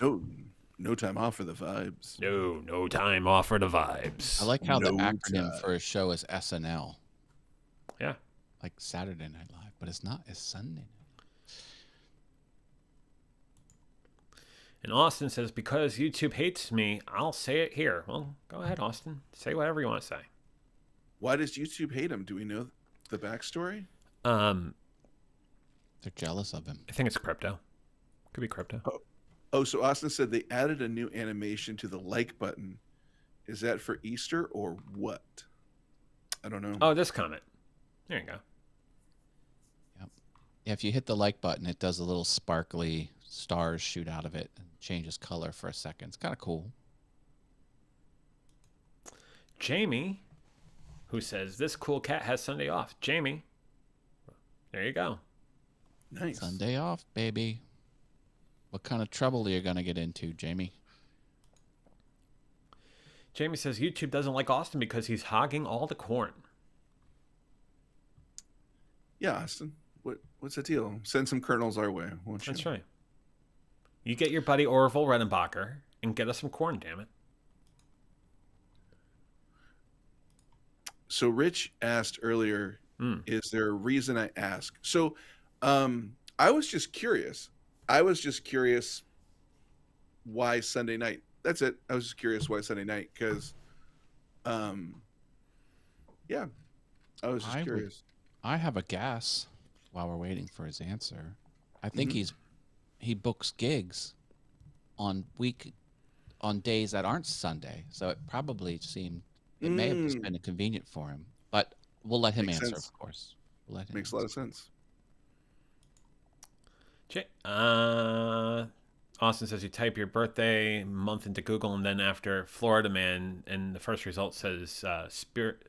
No time off for the vibes. No time off for the vibes. I like how the No acronym time. for a show is SNL, Yeah. like Saturday Night Live, but it's not. It's Sunday night. And Austin says, "Because YouTube hates me, I'll say it here." Well, go ahead, Austin. Say whatever you want to say. Why does YouTube hate him? Do we know the backstory? They're jealous of him. I think it's crypto. Could be crypto. Oh, so Austin said they added a new animation to the like button. Is that for Easter or what? I don't know. Oh, this comment. There you go. Yeah, if you hit the like button, it does a little sparkly stars shoot out of it and changes color for a second. It's kind of cool. Jamie, who says, "This cool cat has Sunday off." Jamie, There you go. Nice. Sunday off, baby. What kind of trouble are you gonna get into, Jamie? Jamie says YouTube doesn't like Austin because he's hogging all the corn. Yeah, Austin. What's the deal? Send some kernels our way, won't you? That's right. You get your buddy Orville Redenbacher and get us some corn, damn it. So Rich asked earlier, is there a reason I ask? So I was just curious. Why Sunday night. That's it. I was just curious why Sunday night because yeah, I was just curious. I have a guess while we're waiting for his answer. I think he books gigs on days that aren't Sunday. So it probably seemed it may have just been convenient for him. But we'll let him Makes answer, sense. of course. We'll let him Makes a lot of sense. Austin says you type your birthday month into Google, and then after Florida Man, and the first result says Spirit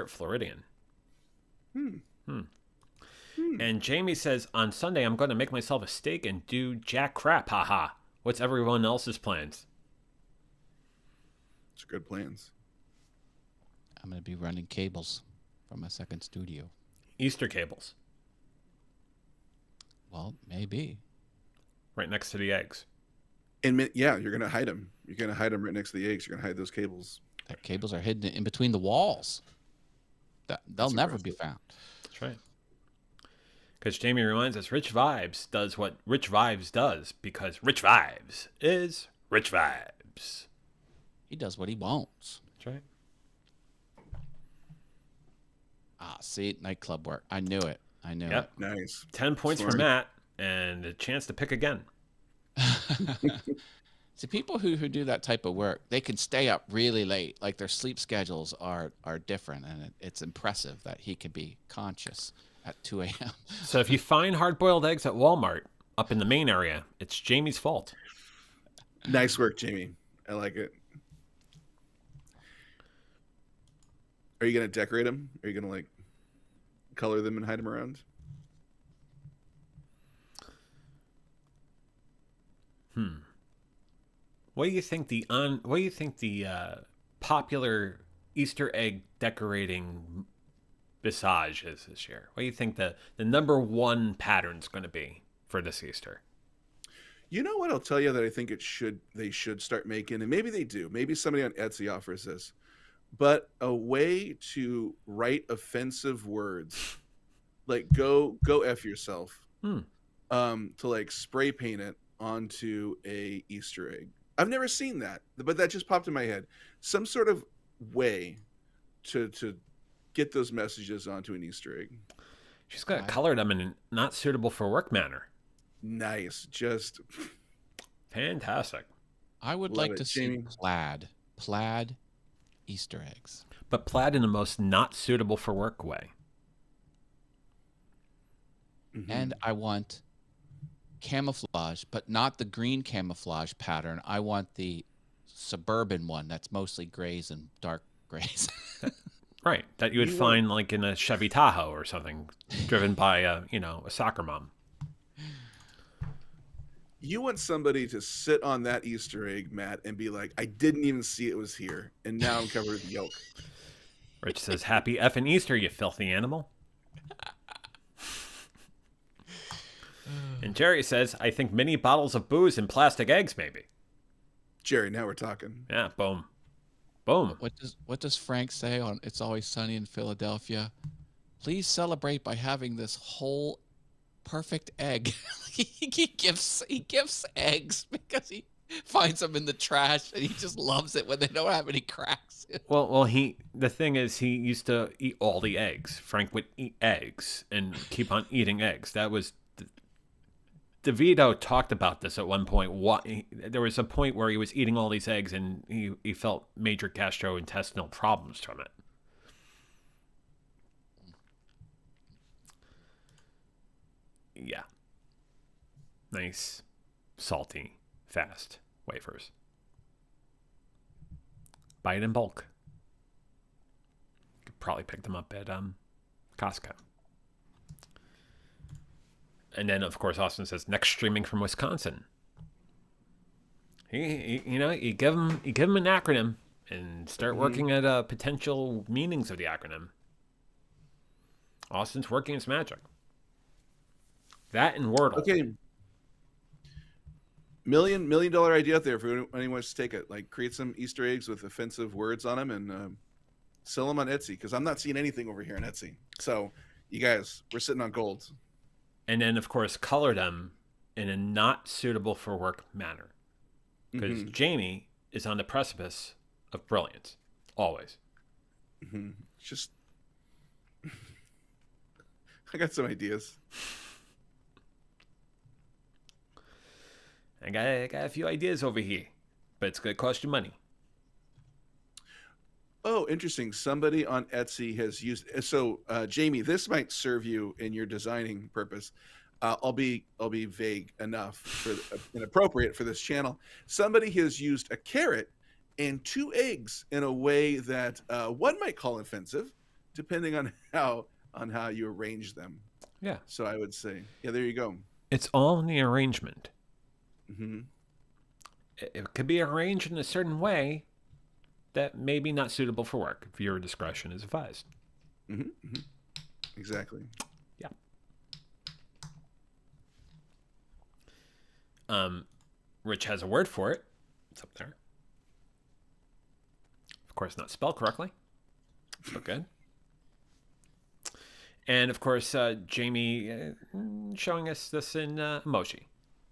Floridian. And Jamie says, on Sunday, I'm going to make myself a steak and do jack crap. Haha. What's everyone else's plans? It's good plans. I'm going to be running cables from my second studio. Easter cables. Well, maybe. Right next to the eggs. And yeah, you're gonna hide them. You're gonna hide them right next to the eggs. You're gonna hide those cables. The cables are hidden in between the walls. They'll never be found. That's right. Because Jamie reminds us Rich Vibes does what Rich Vibes does because Rich Vibes is Rich Vibes. He does what he wants. That's right. Ah, see, nightclub work. I knew it. Yep. Nice. 10 points for Matt and a chance to pick again. See, people who do that type of work, they can stay up really late. Like their sleep schedules are different, and it's impressive that he can be conscious at 2 a.m. So if you find hard-boiled eggs at Walmart up in the main area, it's Jamie's fault. Nice work, Jamie. I like it. Are you gonna decorate them? Are you gonna like color them and hide them around? What do you think the popular Easter egg decorating visage is this year? What do you think the number one pattern's going to be for this Easter? You know what I'll tell you that I think they should start making, and maybe they do. Maybe somebody on Etsy offers this, but a way to write offensive words, like go F yourself, to like spray paint it onto a Easter egg. I've never seen that, but that just popped in my head. Some sort of way to get those messages onto an Easter egg. She's got to color them in a not suitable for work manner. Nice. Just fantastic. I would like to see plaid Easter eggs. But plaid in the most not suitable for work way. And I want camouflage, but not the green camouflage pattern. I want the suburban one that's mostly grays and dark grays. Right, that you would find like in a Chevy Tahoe or something, driven by a soccer mom. You want somebody to sit on that Easter egg, Matt, and be like, I didn't even see it was here, and now I'm covered with yolk. Rich says, happy effing Easter, you filthy animal. And Jerry says, I think mini bottles of booze and plastic eggs, maybe. Jerry, now we're talking. Yeah, boom. Boom. What does Frank say on It's Always Sunny in Philadelphia? Please celebrate by having this whole perfect egg. he gives eggs because he finds them in the trash, and he just loves it when they don't have any cracks. Well, the thing is, he used to eat all the eggs. Frank would eat eggs and keep on eating eggs. That was DeVito talked about this at one point. There was a point where he was eating all these eggs, and he felt major gastrointestinal problems from it. Yeah. Nice, salty, fast wafers. Buy it in bulk. Could probably pick them up at Costco. And then, of course, Austin says, next streaming from Wisconsin. You give him an acronym and start working at potential meanings of the acronym. Austin's working his magic. That and Wordle. Okay. $1 million idea out there for anyone wants to take it. Like, create some Easter eggs with offensive words on them and sell them on Etsy, because I'm not seeing anything over here on Etsy. So, you guys, we're sitting on gold. And then, of course, color them in a not suitable for work manner. Because Jamie is on the precipice of brilliance. Always. Just, I got some ideas. I got a few ideas over here, but it's going to cost you money. Oh, interesting. Somebody on Etsy has used. So, Jamie, this might serve you in your designing purpose. I'll be vague enough for inappropriate for this channel. Somebody has used a carrot and 2 eggs in a way that one might call offensive, depending on how you arrange them. Yeah. So I would say, yeah, there you go. It's all in the arrangement. Mm-hmm. It could be arranged in a certain way that may be not suitable for work. Viewer discretion is advised. Exactly. Yeah. Rich has a word for it. It's up there. Of course, not spelled correctly, but good. And of course, Jamie showing us this in emoji.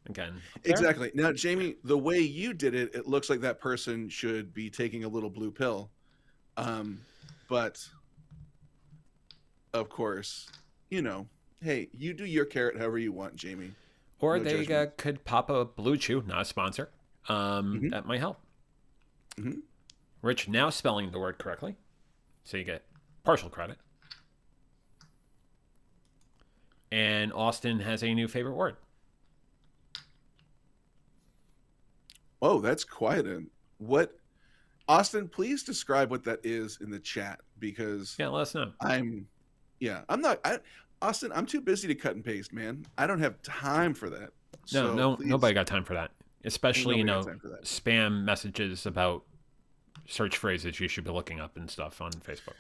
Again. Exactly. Now, Jamie, the way you did it, it looks like that person should be taking a little blue pill. But of course, hey, you do your carrot however you want, Jamie. Or No they judgment. could pop a Blue Chew, not a sponsor. That might help. Rich now spelling the word correctly, so you get partial credit. And Austin has a new favorite word. Oh, that's quite what. Austin, please describe what that is in the chat, because Yeah, let us know. Austin, I'm too busy to cut and paste, man. I don't have time for that. So No, please, nobody got time for that. Especially, nobody got time for that. spam messages about search phrases you should be looking up and stuff on Facebook.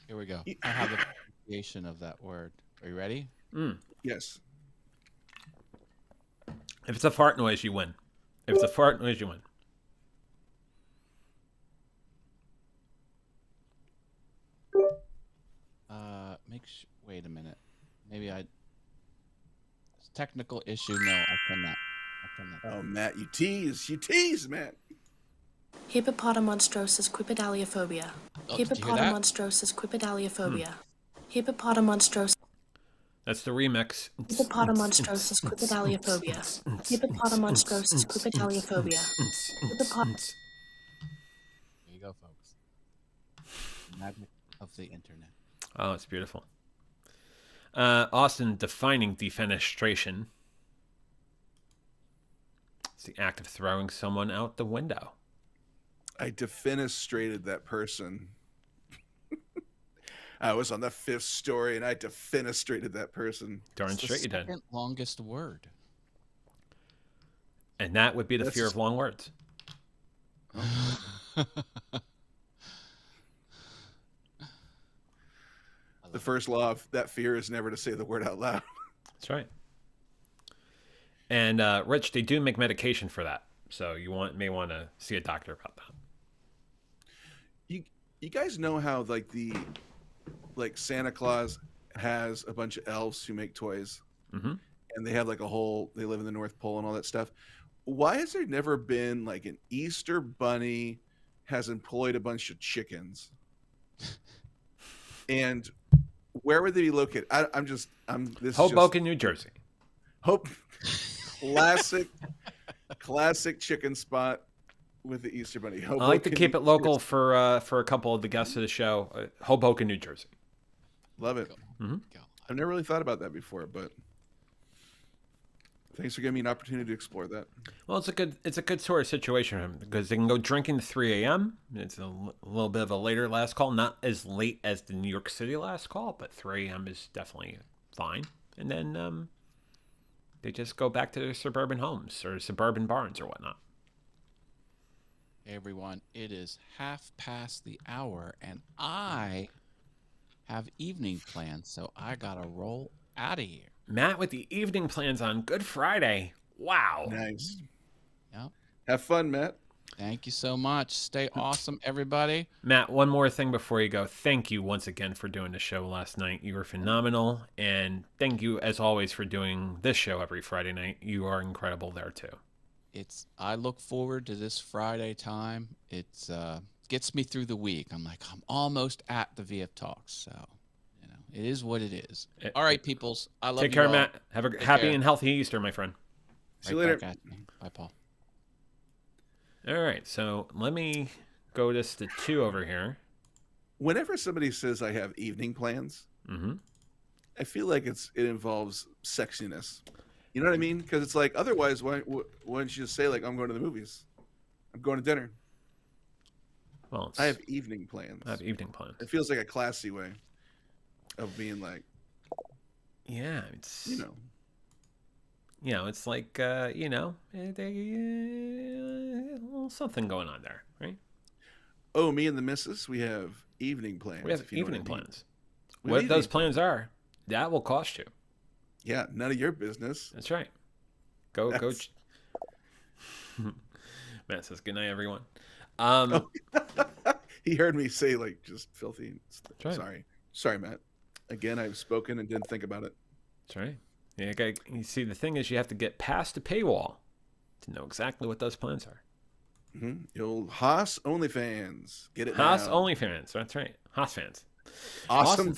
Here we go. I have the pronunciation of that word. Are you ready? Yes. If it's a fart noise, you win. If it's a fart noise, you win. Wait a minute. Maybe technical issue. No, I cannot. Oh, Matt, you tease, Matt. Hippopotamonstrosis quipedaliophobia. Oh, did you hear that? Hippopotamonstrosis quipedaliophobia. Hippopotamonstrosis. That's the remix. Hippopotamonstrosis quipedaliophobia. Hippopotamonstrosis quipedaliophobia. There you go, folks. Magic of the internet. Oh, it's beautiful. Austin defining defenestration. It's the act of throwing someone out the window. I defenestrated that person. I was on the 5th story and I defenestrated that person. Darn It's the straight you did. second longest word. And that would be the That's- fear of long words. The first law of that fear is never to say the word out loud. That's right. And Rich, they do make medication for that, so you may want to see a doctor about that. You guys know how like Santa Claus has a bunch of elves who make toys, Mm-hmm. and they have like they live in the North Pole and all that stuff. Why has there never been like an Easter bunny has employed a bunch of chickens? And where would they be located? This is Hoboken, New Jersey. Hope classic chicken spot with the Easter bunny. I like to keep it local for a couple of the guests of the show. Hoboken, New Jersey. Love it. Mm-hmm. Go. I've never really thought about that before, but thanks for giving me an opportunity to explore that. Well, it's a good sort of situation for him because they can go drinking to 3 a.m. It's a little bit of a later last call, not as late as the New York City last call, but 3 a.m. is definitely fine. And then they just go back to their suburban homes or suburban barns or whatnot. Hey everyone, it is 1:30, and I have evening plans, so I gotta roll out of here. Matt with the evening plans on Good Friday. Wow. Nice. Yep. Have fun, Matt. Thank you so much. Stay awesome, everybody. Matt, one more thing before you go. Thank you once again for doing the show last night. You were phenomenal. And thank you, as always, for doing this show every Friday night. You are incredible there, too. I look forward to this Friday time. It's gets me through the week. I'm almost at the VF Talks, so it is what it is. All right, peoples. I love you. Take care, all. Matt. Have a happy and healthy Easter, my friend. See you later. Back at you. Bye, Paul. All right, so let me go just to 2 over here. Whenever somebody says I have evening plans, Mm-hmm. I feel like it involves sexiness. You know what I mean? Because it's like, otherwise, why wouldn't you just say, like, I'm going to the movies? I'm going to dinner. Well, I have evening plans. I have evening plans. It feels like a classy way of being like, Yeah, it's it's like a little something going on there, right? oh, me and the missus, we have evening plans. We have if you know evening what I mean. plans. We have What those evening plans are, that will cost you. Yeah, none of your business. That's right. Go. That's- Matt says good night, everyone. He heard me say like just filthy. That's right. Sorry, Matt. Again, I've spoken and didn't think about it. That's right. Yeah, you see, the thing is, you have to get past the paywall to know exactly what those plans are. Mm-hmm. The old Haas OnlyFans. Get it Haas now. OnlyFans. That's right. Haas fans. Awesome.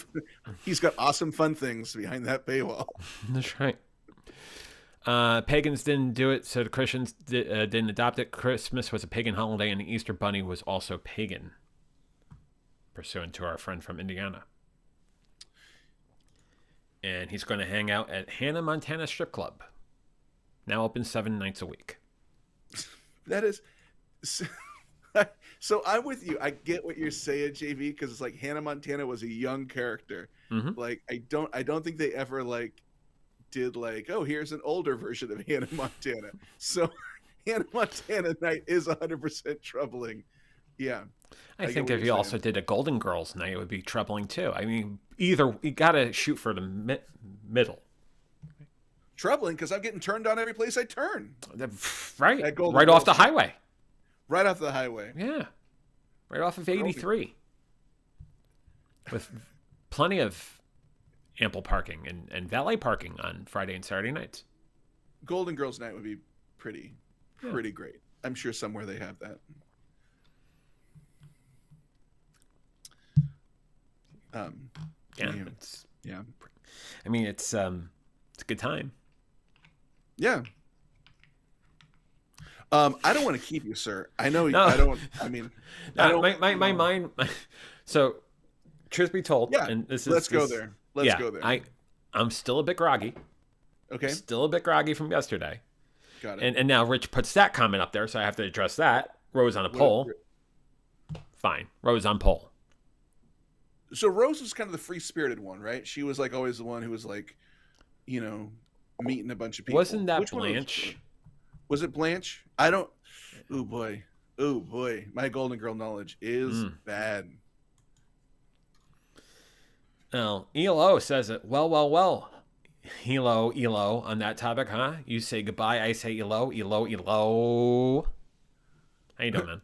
He's got awesome fun things behind that paywall. That's right. Pagans didn't do it, so the Christians didn't adopt it. Christmas was a pagan holiday, and the Easter Bunny was also pagan, pursuant to our friend from Indiana. And he's going to hang out at Hannah Montana Strip Club, now open 7 nights a week. That is. So I'm with you. I get what you're saying, JV, because it's like Hannah Montana was a young character. Mm-hmm. Like I don't think they ever like did like, oh, here's an older version of Hannah Montana. So Hannah Montana night is 100% troubling. Yeah. I get think what if you you're also saying. did a Golden Girls night, it would be troubling too. I mean, either you got to shoot for the middle. Troubling because I'm getting turned on every place I turn. Right. That Golden Right off Girls the highway. Right off the highway. Yeah. Right off of 83. With plenty of ample parking and valet parking on Friday and Saturday nights. Golden Girls night would be pretty great. I'm sure somewhere they have that. Yeah. Yeah. Yeah. I mean, it's a good time. Yeah. I don't want to keep you, sir. I know. No. I don't. I mean, I don't. My mind. So, truth be told, Yeah. and this is. Let's go there. Let's go there. I'm still a bit groggy. Okay. Still a bit groggy from yesterday. Got it. And now Rich puts that comment up there, so I have to address that. Rose on a poll. Fine. Rose on poll. So Rose was kind of the free-spirited one, right? She was like always the one who was like, meeting a bunch of people. Wasn't that Which one Blanche? Was it Blanche? I don't. Oh boy. My Golden Girl knowledge is bad. Well, ELO says it. Well. ELO on that topic, huh? You say goodbye, I say ELO. How you doing, man?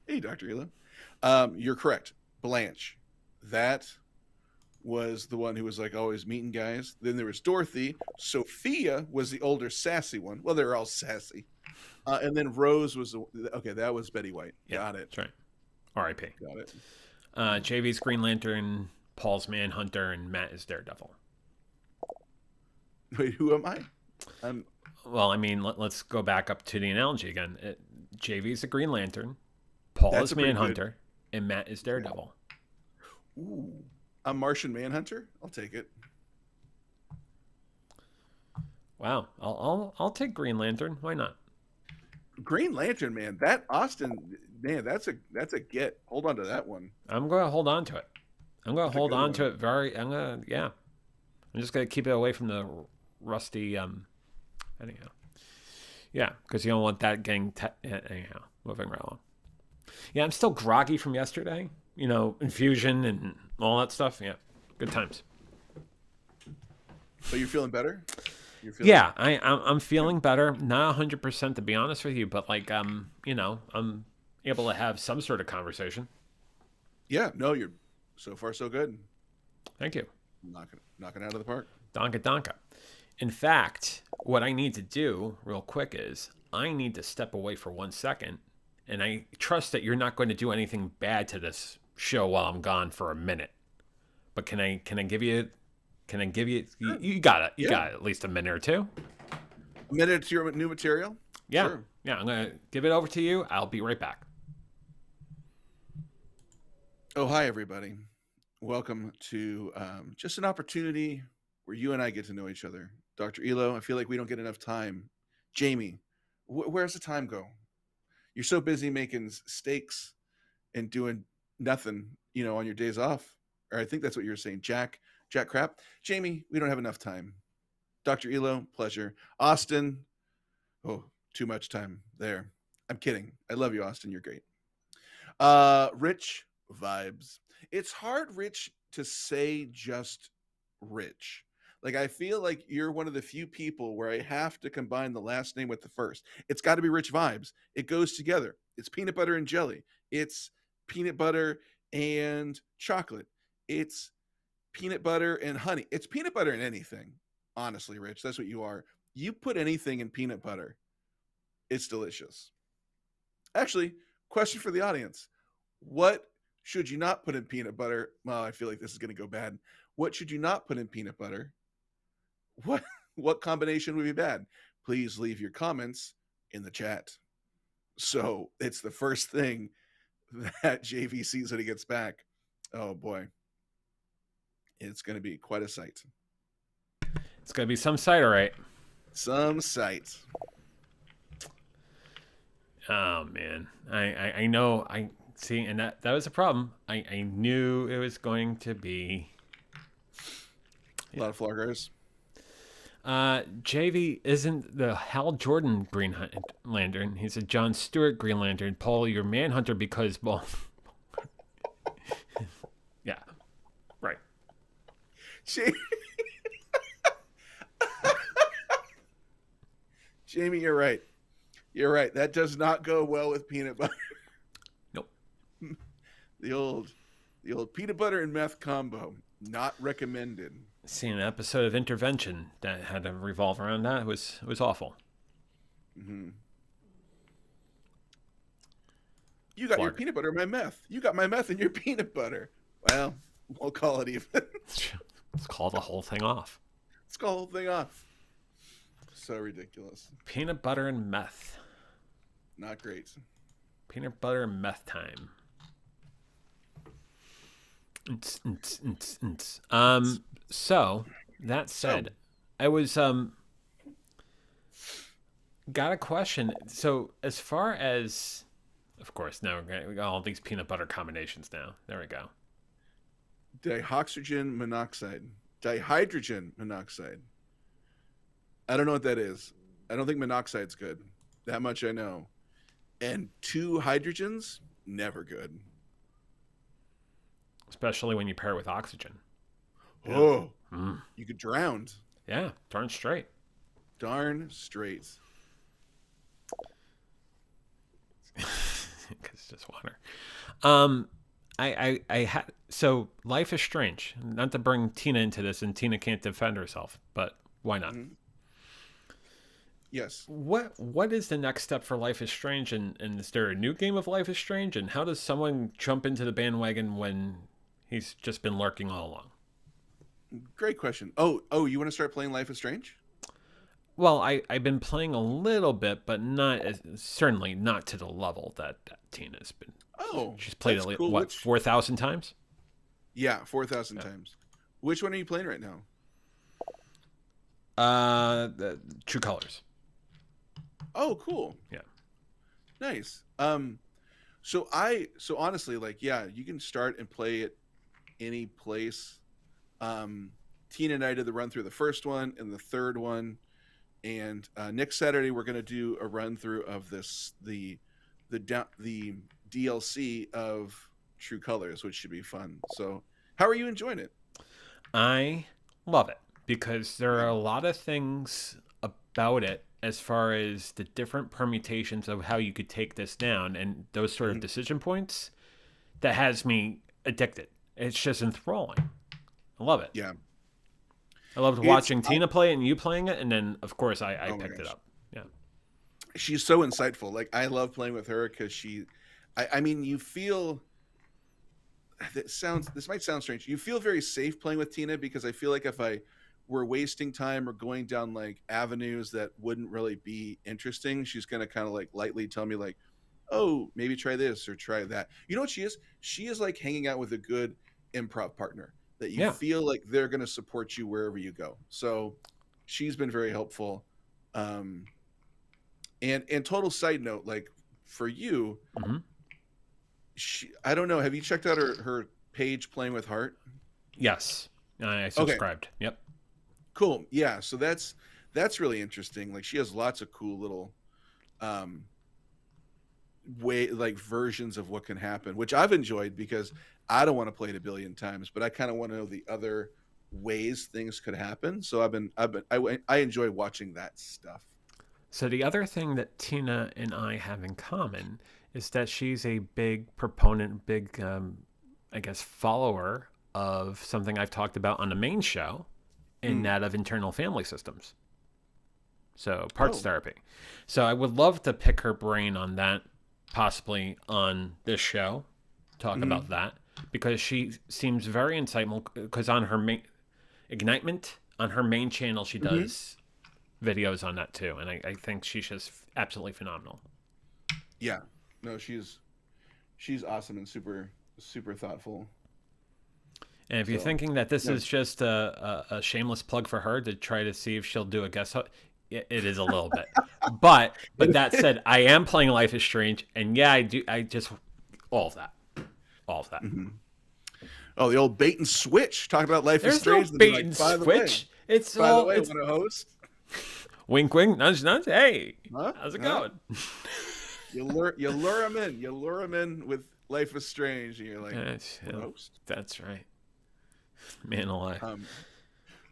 Hey, Dr. Elo. You're correct. Blanche. That was the one who was like always meeting guys. Then there was Dorothy. Sophia was the older sassy one. Well, they were all sassy. And then Rose was that was Betty White. Yeah, Got it. That's right. R.I.P. Got it. JV's Green Lantern, Paul's Manhunter, and Matt is Daredevil. Wait, who am I? Well, I mean, let's go back up to the analogy again. JV's the Green Lantern, Paul That's is a pretty Manhunter, and Matt is Daredevil. Ooh. I'm Martian Manhunter. I'll take it. Wow, I'll take Green Lantern. Why not? Green Lantern, man. That Austin, man. That's a get. Hold on to that one. I'm going to hold on to it. I'm going to That's a hold good on one. to it I'm just going to keep it away from the rusty. Anyhow, yeah, because you don't want that getting anyhow moving right along. Yeah, I'm still groggy from yesterday. You know, infusion and all that stuff. Yeah, good times. But you're feeling better? You're feeling Yeah, I'm feeling better. Not 100% to be honest with you, but like you know, I'm able to have some sort of conversation. Yeah, no, you're so far so good. Thank you. Knocking out of the park. Donka donka. In fact, what I need to do real quick is I need to step away for 1 second, and I trust that you're not going to do anything bad to this show while I'm gone for a minute. But can I give you you got it. You Yeah. got at least a minute or two. A minute to your new material? Yeah. Sure. Yeah, I'm going to give it over to you. I'll be right back. Oh, hi, everybody. Welcome to just an opportunity where you and I get to know each other. Dr. Elo, I feel like we don't get enough time. Jamie, where's the time go? You're so busy making steaks and doing nothing, you know, on your days off. Or I think that's what you were saying. Jack Crap. Jamie, we don't have enough time. Dr. Elo, pleasure. Austin, oh, too much time there. I'm kidding. I love you, Austin. You're great. Rich vibes. It's hard, Rich, to say just Rich. Like, I feel like you're one of the few people where I have to combine the last name with the first. It's got to be Rich Vibes. It goes together. It's peanut butter and jelly. It's peanut butter and chocolate. It's peanut butter and honey. It's peanut butter and anything. Honestly, Rich, that's what you are. You put anything in peanut butter, it's delicious. Actually, question for the audience. What should you not put in peanut butter? Well, I feel like this is going to go bad. What should you not put in peanut butter? What combination would be bad? Please leave your comments in the chat. So it's the first thing that JV sees when he gets back. Oh boy. It's going to be quite a sight. It's going to be some sight, all right. Some sight. Oh man, I know. I see, and that was a problem. I knew it was going to be A lot of Flargars. JV isn't the Hal Jordan Green Lantern. He's a John Stewart Green Lantern. Paul, you're Manhunter because, well, yeah, right. Jamie, you're right. You're right. That does not go well with peanut butter. Nope. The old peanut butter and meth combo. Not recommended. Seen an episode of Intervention that had to revolve around that. It was awful. Mm-hmm. You got your peanut butter and my meth. You got my meth and your peanut butter. Well, we'll call it even. Let's call the whole thing off. Let's call the whole thing off. So ridiculous. Peanut butter and meth. Not great. Peanut butter and meth time. So that said, I was got a question. So as far as, of course, now we got all these peanut butter combinations now. There we go. Dihydrogen monoxide. Dihydrogen monoxide. I don't know what that is. I don't think monoxide's good. That much I know. And 2 hydrogens, never good. Especially when you pair it with oxygen. Oh, Mm. you could drown. Yeah, darn straight. Darn straight. Because it's just water. I had, so Life is Strange. Not to bring Tina into this, and Tina can't defend herself, but why not? Mm-hmm. Yes. What is the next step for Life is Strange, and is there a new game of Life is Strange, and how does someone jump into the bandwagon when he's just been lurking all along? Great question. Oh, you want to start playing Life is Strange? Well, I've been playing a little bit, but not certainly not to the level that Tina's been. Oh, She's played that's it, cool. what, 4,000 times? Yeah, 4,000 times. Which one are you playing right now? The True Colors. Oh, cool. Yeah. Nice. So honestly, like, yeah, you can start and play it any place. Tina and I did the run through the first one and the third one, and next Saturday we're going to do a run through of the DLC of True Colors, which should be fun. So, how are you enjoying it? I love it because there are a lot of things about it as far as the different permutations of how you could take this down and those sort of decision points that has me addicted. It's just enthralling. I love it. Yeah. I loved watching Tina play it and you playing it, and then of course I picked it up. Yeah. She's so insightful. Like, I love playing with her because I mean, you feel this might sound strange. You feel very safe playing with Tina because I feel like if I were wasting time or going down like avenues that wouldn't really be interesting, she's gonna kind of like lightly tell me like, oh, maybe try this or try that. You know what she is? She is like hanging out with a good improv partner that you feel like they're gonna support you wherever you go. So she's been very helpful. And total side note, like for you, I don't know. Have you checked out her page, Playing with Heart? Yes, I subscribed. Okay. Yep. Cool. Yeah. So that's really interesting. Like, she has lots of cool little versions of what can happen, which I've enjoyed because I don't want to play it a billion times, but I kind of want to know the other ways things could happen. So I enjoy watching that stuff. So the other thing that Tina and I have in common is that she's a big proponent, I guess, follower of something I've talked about on the main show, and that of internal family systems. So parts therapy. So I would love to pick her brain on that, possibly on this show, talk about that, because she seems very insightful. Because on her main Ignitement, on her main channel, she does videos on that too, and I think she's just absolutely phenomenal. Yeah, no, she's awesome and super thoughtful. And if you're thinking that this is just a shameless plug for her to try to see if she'll do a guest host, it is a little bit. But that said, I am playing Life is Strange, and yeah, I do. I just all of that. Mm-hmm. Oh, the old bait and switch. Talking about Life is Strange. No bait and switch. It's by the way, want to host? Wink, wink, nudge, nudge. Hey, how's it going? You lure them in. You lure them in with Life is Strange, and you're like, host. That's right. Man alive.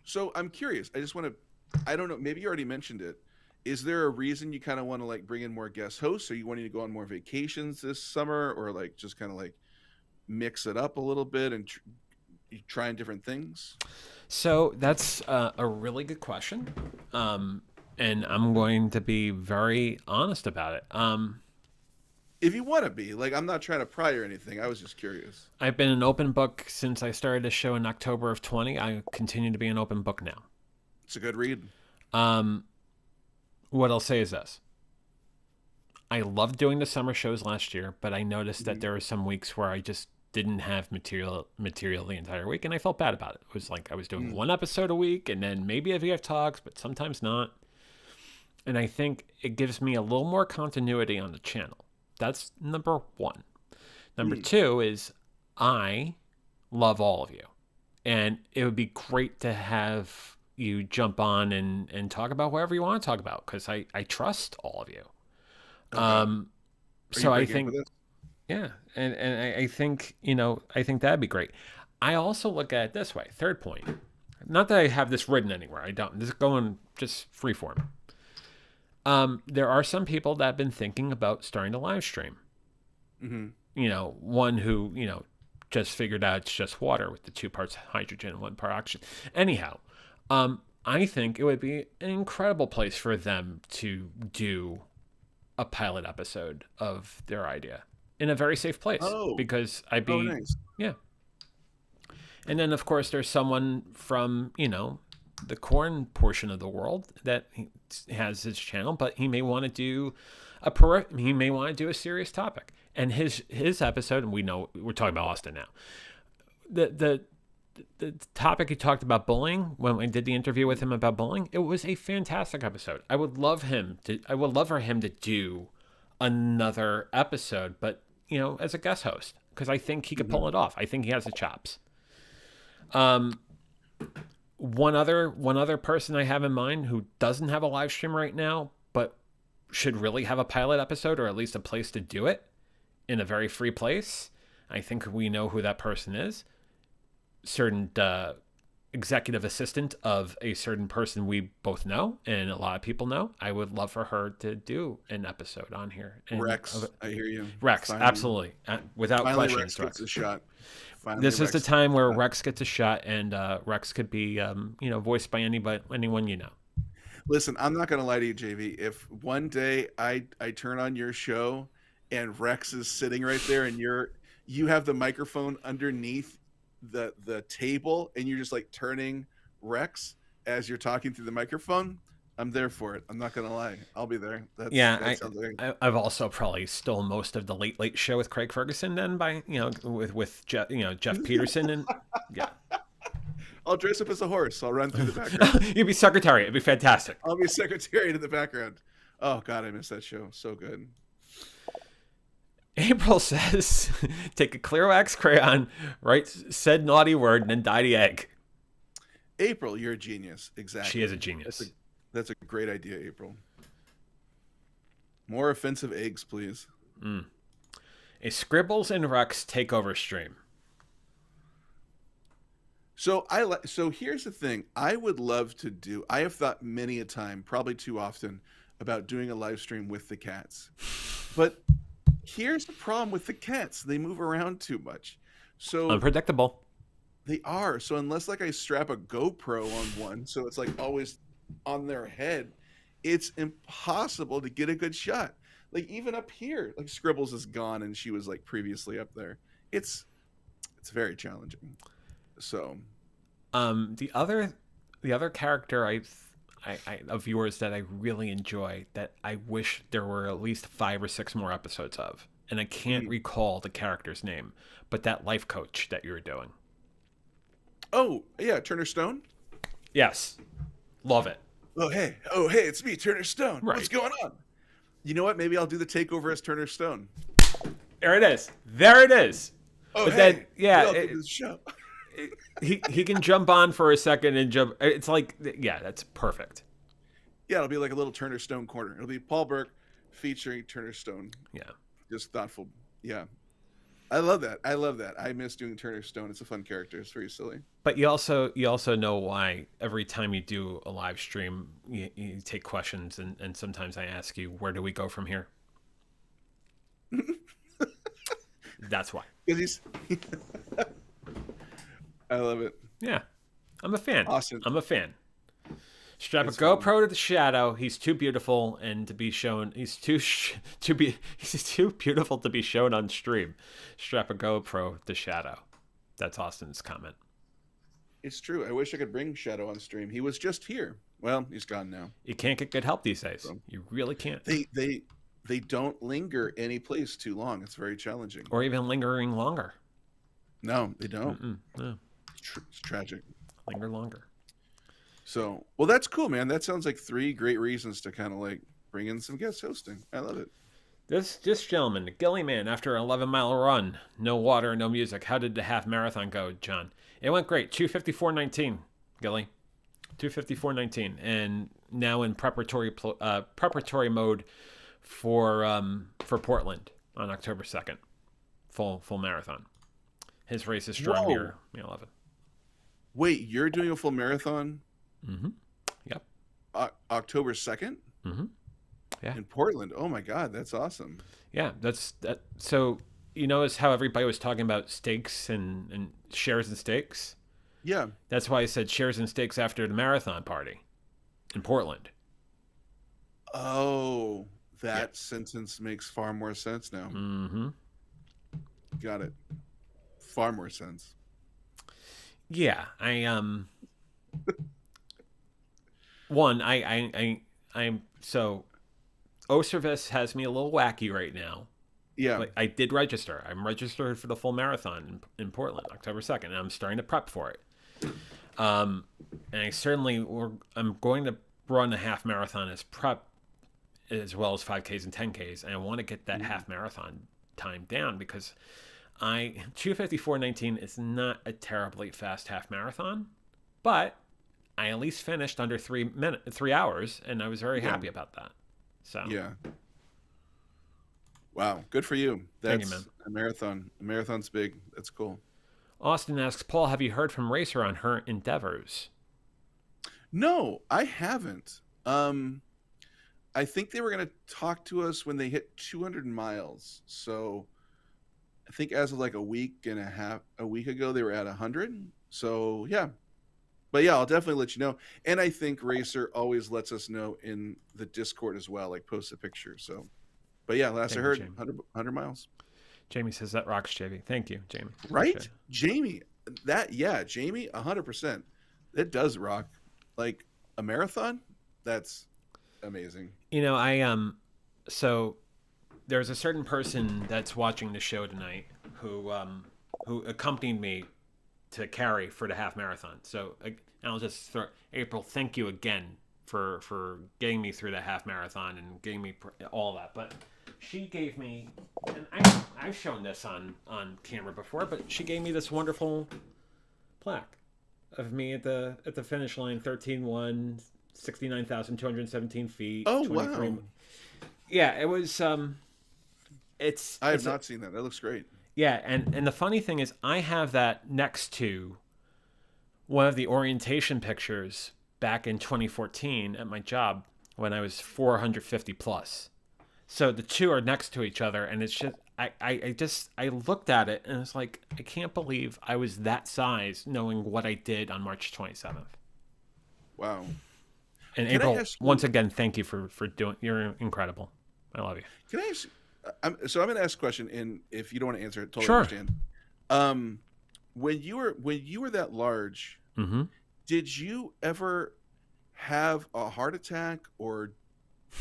So I'm curious. I don't know. Maybe you already mentioned it. Is there a reason you kind of want to like bring in more guest hosts? Are you wanting to go on more vacations this summer, or like just kind of like mix it up a little bit and trying different things? So that's a really good question. And I'm going to be very honest about it. If you want to be, like, I'm not trying to pry or anything. I was just curious. I've been an open book since I started the show in October of 20. I continue to be an open book now. It's a good read. What I'll say is this. I loved doing the summer shows last year, but I noticed that there were some weeks where I just didn't have material the entire week, and I felt bad about it. It was like I was doing one episode a week, and then maybe a VF Talks, but sometimes not. And I think it gives me a little more continuity on the channel. That's number one. Number two is I love all of you. And it would be great to have you jump on and talk about whatever you want to talk about, because I trust all of you. Okay. So I think, yeah. And I think, I think that'd be great. I also look at it this way. Third point. Not that I have this written anywhere. I don't. This is going just freeform. There are some people that have been thinking about starting to live stream. One who, just figured out it's just water with the 2 parts hydrogen and 1 part oxygen. Anyhow, I think it would be an incredible place for them to do a pilot episode of their idea in a very safe place. Because I'd be, nice. Yeah. And then, of course, there's someone from, the corn portion of the world that has his channel, but he may want to do a serious topic. And his episode, and we know we're talking about Austin now. The topic he talked about bullying, when we did the interview with him about bullying, it was a fantastic episode. I would love for him to do another episode, but as a guest host, because I think he could pull it off. I think he has the chops. one other person I have in mind who doesn't have a live stream right now, but should really have a pilot episode or at least a place to do it in a very free place. I think we know who that person is. Certain executive assistant of a certain person we both know and a lot of people know. I would love for her to do an episode on here. And Rex, I hear you. Rex, Finally. absolutely. Without Finally, questions, Rex gets a shot. Finally, This is the Rex time where gets a shot. Rex gets a shot, and Rex could be, voiced by anyone you know. Listen, I'm not gonna lie to you, JV. If one day I turn on your show and Rex is sitting right there, and you have the microphone underneath the table, and you're just like turning Rex as you're talking through the microphone, I'm there for it. I'm not gonna lie. I'll be there. That sounds like I've also probably stole most of the Late Show with Craig Ferguson then by with Jeff, Jeff Peterson and yeah. I'll dress up as a horse. I'll run through the background. You'd be secretary. It'd be fantastic. I'll be secretary in the background. Oh God, I miss that show. So good. April says, take a clear wax crayon, write said naughty word, and then dye the egg. April, you're a genius. Exactly. She is a genius. That's a great idea, April. More offensive eggs, please. A Scribbles and Rex takeover stream. So here's the thing. I would love to do. I have thought many a time, probably too often, about doing a live stream with the cats. But here's the problem with the cats. They move around too much. So Unpredictable. they are. So unless like I strap a GoPro on one, so it's like always on their head, it's impossible to get a good shot. Like even up here, like Scribbles is gone and she was like previously up there. It's very challenging. So The other character I of yours that I really enjoy that I wish there were at least 5 or 6 more episodes of, and I can't recall the character's name, but that life coach that you were doing. oh yeah, Turner Stone. Yes, love it. Oh hey, it's me, Turner Stone. Right. What's going on? You know what? Maybe I'll do the takeover as Turner Stone. There it is. There it is. Oh But hey, then, yeah, welcome it- to the show. He can jump on for a second and jump. It's like, yeah, that's perfect. Yeah, it'll be like a little Turner Stone corner. It'll be Paul Burke featuring Turner Stone. Yeah. Just thoughtful. Yeah. I love that. I miss doing Turner Stone. It's a fun character. It's very silly. But you also know why every time you do a live stream, you take questions, and sometimes I ask you, where do we go from here? That's why. Because he's I love it. Yeah, I'm a fan. Awesome. I'm a fan. Strap It's a GoPro to the shadow. He's too beautiful and to be shown. He's too beautiful to be shown on stream. Strap a GoPro to shadow. That's Austin's comment. It's true. I wish I could bring Shadow on stream. He was just here. Well, he's gone now. You can't get good help these days. You really can't. They don't linger any place too long. It's very challenging. Or even lingering longer. No, they don't. No, It's tragic. linger longer. So, well, that's cool, man. That sounds like 3 great reasons to kind of like bring in some guest hosting. I love it. This gentleman, the Gilly Man, after an 11-mile run, no water, no music. How did the half marathon go, John? It went great. 2:54:19, Gilly. 2:54:19, and now in preparatory mode for Portland on October 2nd, full marathon. His race is strong Whoa. near 11. Wait, you're doing a full marathon Mm-hmm. Yep. October 2nd Mm-hmm. Yeah. in Portland? Oh my God, that's awesome. Yeah, that's that. So you notice how everybody was talking about stakes and shares and stakes? Yeah. That's why I said shares and stakes after the marathon party in Portland. Oh, that sentence makes far more sense now. Mm-hmm. Got it. Far more sense. Yeah, I'm so Oservis has me a little wacky right now. Yeah. But I did register. I'm registered for the full marathon in Portland, October 2nd, and I'm starting to prep for it. And I'm going to run a half marathon as prep, as well as 5Ks and 10Ks, and I want to get that half marathon time down because 2:54:19 is not a terribly fast half marathon, but I at least finished under 3 hours, and I was very Yeah. happy about that. So Yeah. Wow. Good for you. Thank you, That's man. a marathon. A marathon's big. That's cool. Austin asks, Paul, have you heard from Racer on her endeavors? No, I haven't. I think they were going to talk to us when they hit 200 miles. So I think as of like a week ago, they were at 100. So yeah. But yeah, I'll definitely let you know. And I think Racer always lets us know in the Discord as well, like post a picture. So, but yeah, last Thank I you, heard, Jamie. 100 miles. Jamie says that rocks, JV. Thank you, Jamie. Right? Appreciate it. Jamie, Jamie, 100%. It does rock. Like a marathon, that's amazing. You know, so there's a certain person that's watching the show tonight who accompanied me to Cary for the half marathon. So I'll just throw April. Thank you again for getting me through the half marathon and getting me all that. But she gave me, and I've shown this on camera before, but she gave me this wonderful plaque of me at the finish line, 13-1, 69,217 feet. Oh, 23. wow. Yeah, it was. It's. I have it's a- not seen that. That looks great. Yeah, and the funny thing is, I have that next to one of the orientation pictures back in 2014 at my job when I was 450 plus. So the two are next to each other, and it's just I looked at it and it's like, I can't believe I was that size knowing what I did on March 27th. Wow. And Can I April, ask you- once again, thank you for doing. You're incredible. I love you. Can I ask? I'm going to ask a question, and if you don't want to answer it, totally Sure. understand. When you were that large, Mm-hmm. did you ever have a heart attack, or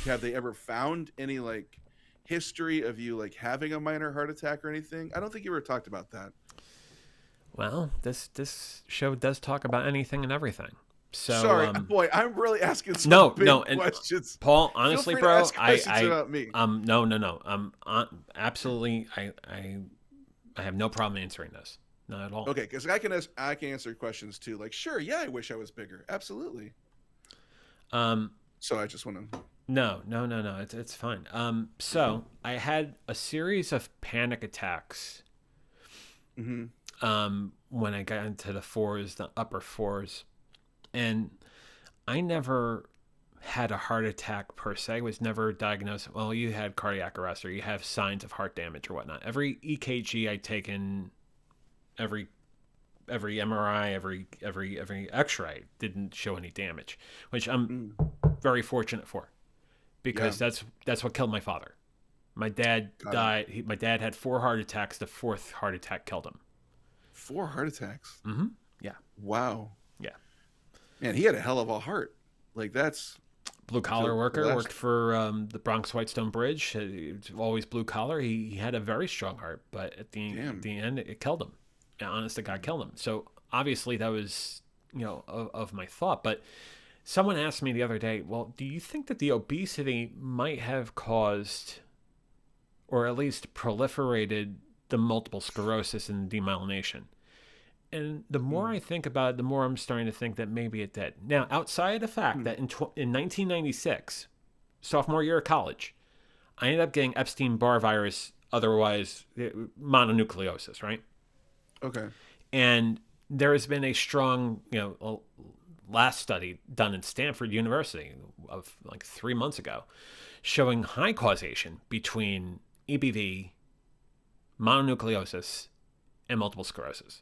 have they ever found any like history of you like having a minor heart attack or anything? I don't think you ever talked about that. Well, this show does talk about anything and everything. So Sorry, boy, I'm really asking some no, big no, and questions. Paul, Feel honestly, free to bro, ask questions about me. no. Absolutely, I have no problem answering this. Not at all. Okay, because I can answer questions too. Like, sure, yeah, I wish I was bigger. Absolutely. So I just want to. No. It's fine. So I had a series of panic attacks. Hmm. When I got into the upper fours, and I never had a heart attack per se. Was never diagnosed. Well, you had cardiac arrest, or you have signs of heart damage or whatnot. Every EKG I'd taken, every MRI, every X-ray didn't show any damage, which I'm very fortunate for, because that's what killed my father. My dad Got it. died. My dad had 4 heart attacks. The 4th heart attack killed him. 4 heart attacks. Mm-hmm. Yeah. Wow. Yeah. Man, he had a hell of a heart. Like that's Blue collar feel worker, blessed. worked for the Bronx Whitestone Bridge. Always blue collar. He had a very strong heart, but at the end, it killed him. Yeah, honest to God, killed him. So obviously that was, of my thought. But someone asked me the other day, well, do you think that the obesity might have caused, or at least proliferated, the multiple sclerosis and demyelination? And the more I think about it, the more I'm starting to think that maybe it did. Now, outside of the fact that in 1996, sophomore year of college, I ended up getting Epstein-Barr virus, otherwise mononucleosis, right? okay. And there has been a strong, last study done in Stanford University of like 3 months ago, showing high causation between EBV, mononucleosis, and multiple sclerosis.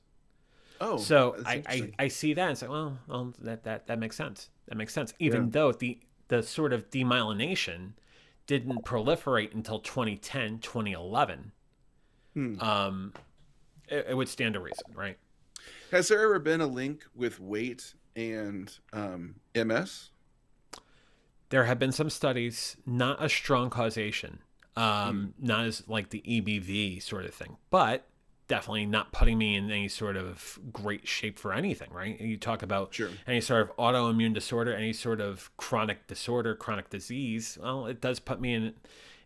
Oh, So that's I interesting. see that and say, well, that makes sense. That makes sense. Even Yeah. though the sort of demyelination didn't proliferate until 2010, 2011, it would stand to reason, right? Has there ever been a link with weight and MS? There have been some studies, not a strong causation, not as like the EBV sort of thing, but definitely not putting me in any sort of great shape for anything, right? You talk about Sure. any sort of autoimmune disorder, any sort of chronic disorder, chronic disease. Well, it does put me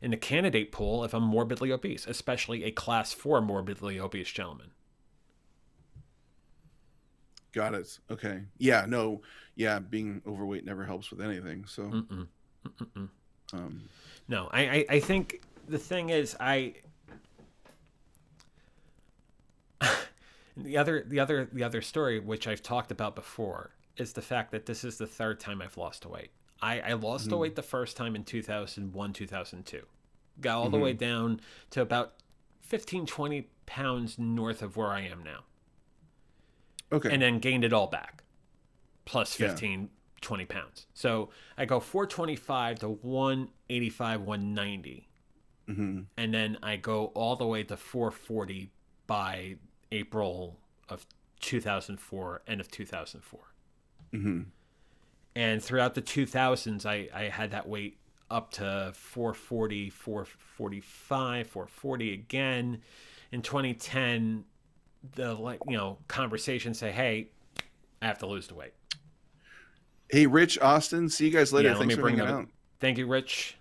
in the candidate pool if I'm morbidly obese, especially a class 4 morbidly obese gentleman. Got it. Okay. Yeah. No. Yeah. Being overweight never helps with anything. So, Mm-mm. Mm-mm. um, No, I think the thing is the other story which I've talked about before is the fact that this is the third time I've lost weight. I lost the mhm, weight the first time in 2001, 2002. Got all the way mhm. down to about 15, 20 pounds north of where I am now. Okay. And then gained it all back. Plus Yeah. 15, 20 pounds. So I go 425 to 185, 190. Hmm. And then I go all the way to 440 by April of 2004, end of 2004. Hmm. And throughout the 2000s, I had that weight up to 440, 445, 440 again. In 2010, the conversation say, hey, I have to lose the weight. Hey, Rich, Austin. See you guys later. Yeah, let Thanks me for bring hanging that up. out. Thank you, Rich.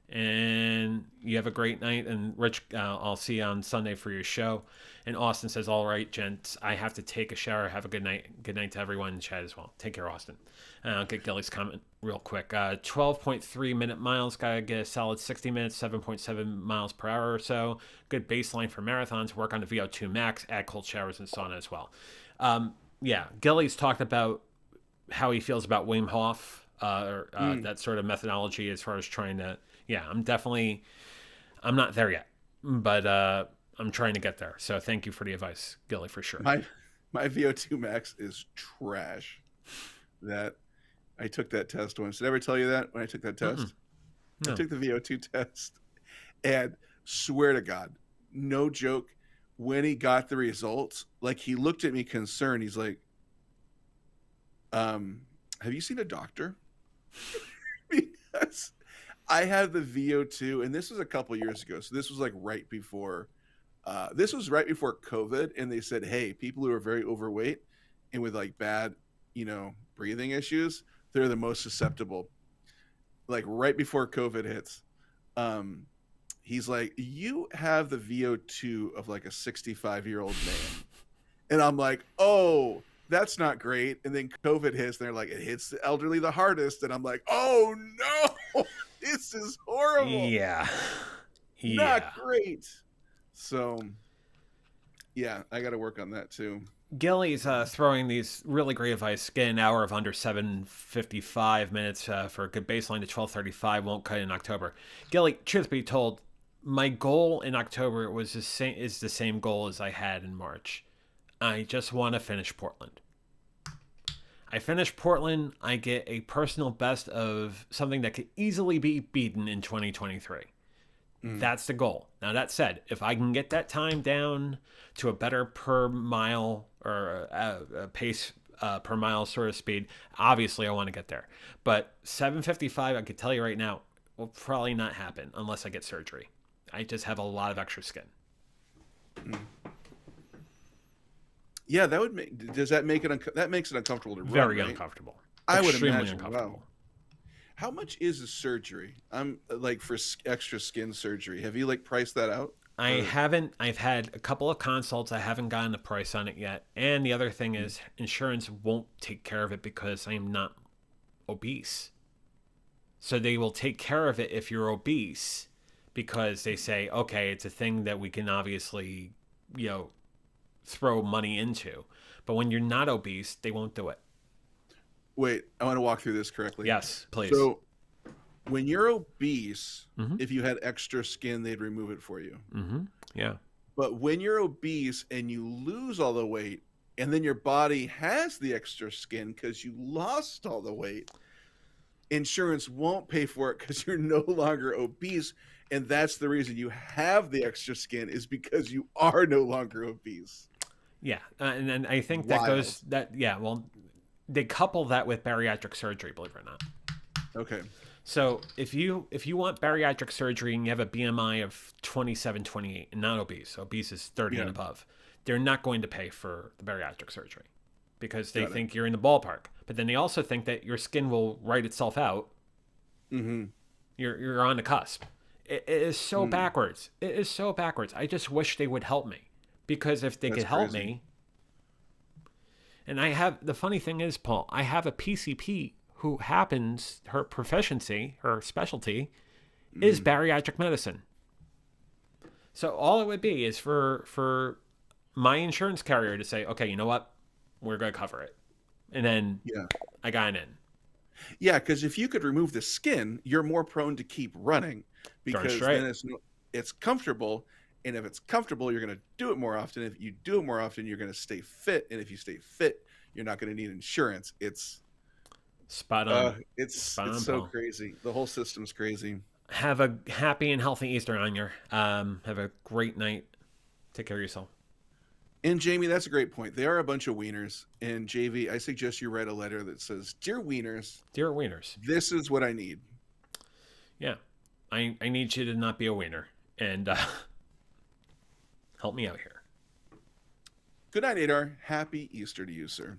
And you have a great night. And Rich, I'll see you on Sunday for your show. And Austin says, all right, gents, I have to take a shower. Have a good night. Good night to everyone in the chat as well. Take care, Austin. I'll get Gilly's comment real quick. 12.3 minute miles. Got to get a solid 60 minutes, 7.7 miles per hour or so. Good baseline for marathons. Work on the VO2 max. Add cold showers and sauna as well. Yeah, Gilly's talked about how he feels about Wim Hof, that sort of methodology as far as trying to. Yeah, I'm not there yet, but I'm trying to get there. So thank you for the advice, Gilly, for sure. My VO2 max is trash. That I took that test once. Did I ever tell you that when I took that test? No. I took the VO2 test, and swear to God, no joke, when he got the results, like he looked at me concerned. He's like, have you seen a doctor? Because I had the VO2, and this was a couple years ago. So this was like right before COVID, and they said, hey, people who are very overweight and with like bad, breathing issues, they're the most susceptible. Like right before COVID hits, he's like, you have the VO2 of like a 65-year-old man. And I'm like, oh, that's not great. And then COVID hits, and they're like, it hits the elderly the hardest. And I'm like, oh no, this is horrible. Yeah. Not great. So, yeah, I got to work on that too. Gilly's throwing these really great advice. Get an hour of under 7:55 minutes for a good baseline to 12:35. Won't cut in October. Gilly, truth be told, my goal in October was the same goal as I had in March. I just want to finish Portland. I finish Portland, I get a personal best of something that could easily be beaten in 2023. That's the goal. Now, that said, if I can get that time down to a better per mile or a pace per mile sort of speed, obviously I want to get there. But 7:55, I could tell you right now, will probably not happen unless I get surgery. I just have a lot of extra skin. Yeah, that would make. Does that make it? That makes it uncomfortable to run. Very right? uncomfortable. I would Extremely imagine. uncomfortable. Wow. How much is a surgery? I'm like for extra skin surgery. Have you like priced that out? I haven't. I've had a couple of consults. I haven't gotten a price on it yet. And the other thing is, insurance won't take care of it because I am not obese. So they will take care of it if you're obese, because they say, okay, it's a thing that we can obviously, throw money into. But when you're not obese, they won't do it. Wait, I want to walk through this correctly. Yes, please. So, when you're obese, Mhm. if you had extra skin, they'd remove it for you. Yeah. But when you're obese and you lose all the weight, and then your body has the extra skin because you lost all the weight, insurance won't pay for it because you're no longer obese. And that's the reason you have the extra skin, is because you are no longer obese. Yeah. And then I think that goes well, they couple that with bariatric surgery, believe it or not. Okay. So if you want bariatric surgery and you have a BMI of 27, 28 and not obese is 30 and above, they're not going to pay for the bariatric surgery because they think you're in the ballpark. But then they also think that your skin will right itself out. Mm-hmm. You're on the cusp. It is so backwards. It is so backwards. I just wish they would help me, because if they could help me, And I have, the funny thing is, Paul, I have a PCP who happens, her proficiency, her specialty is bariatric medicine. So all it would be is for my insurance carrier to say, okay, you know what? We're going to cover it. And then Yeah. I got it in. Yeah, because if you could remove the skin, you're more prone to keep running because straight. then it's comfortable. And if it's comfortable, you're going to do it more often. If you do it more often, you're going to stay fit. And if you stay fit, you're not going to need insurance. It's Spot on. it's Spot on, so Paul. crazy. The whole system's crazy. Have a happy and healthy Easter on your. Have a great night. Take care of yourself. And Jamie, that's a great point. They are a bunch of wieners. And JV, I suggest you write a letter that says, "Dear wieners, Dear wieners. this is what I need." Yeah. I need you to not be a wiener. And help me out here. Good night, Adar. Happy Easter to you, sir.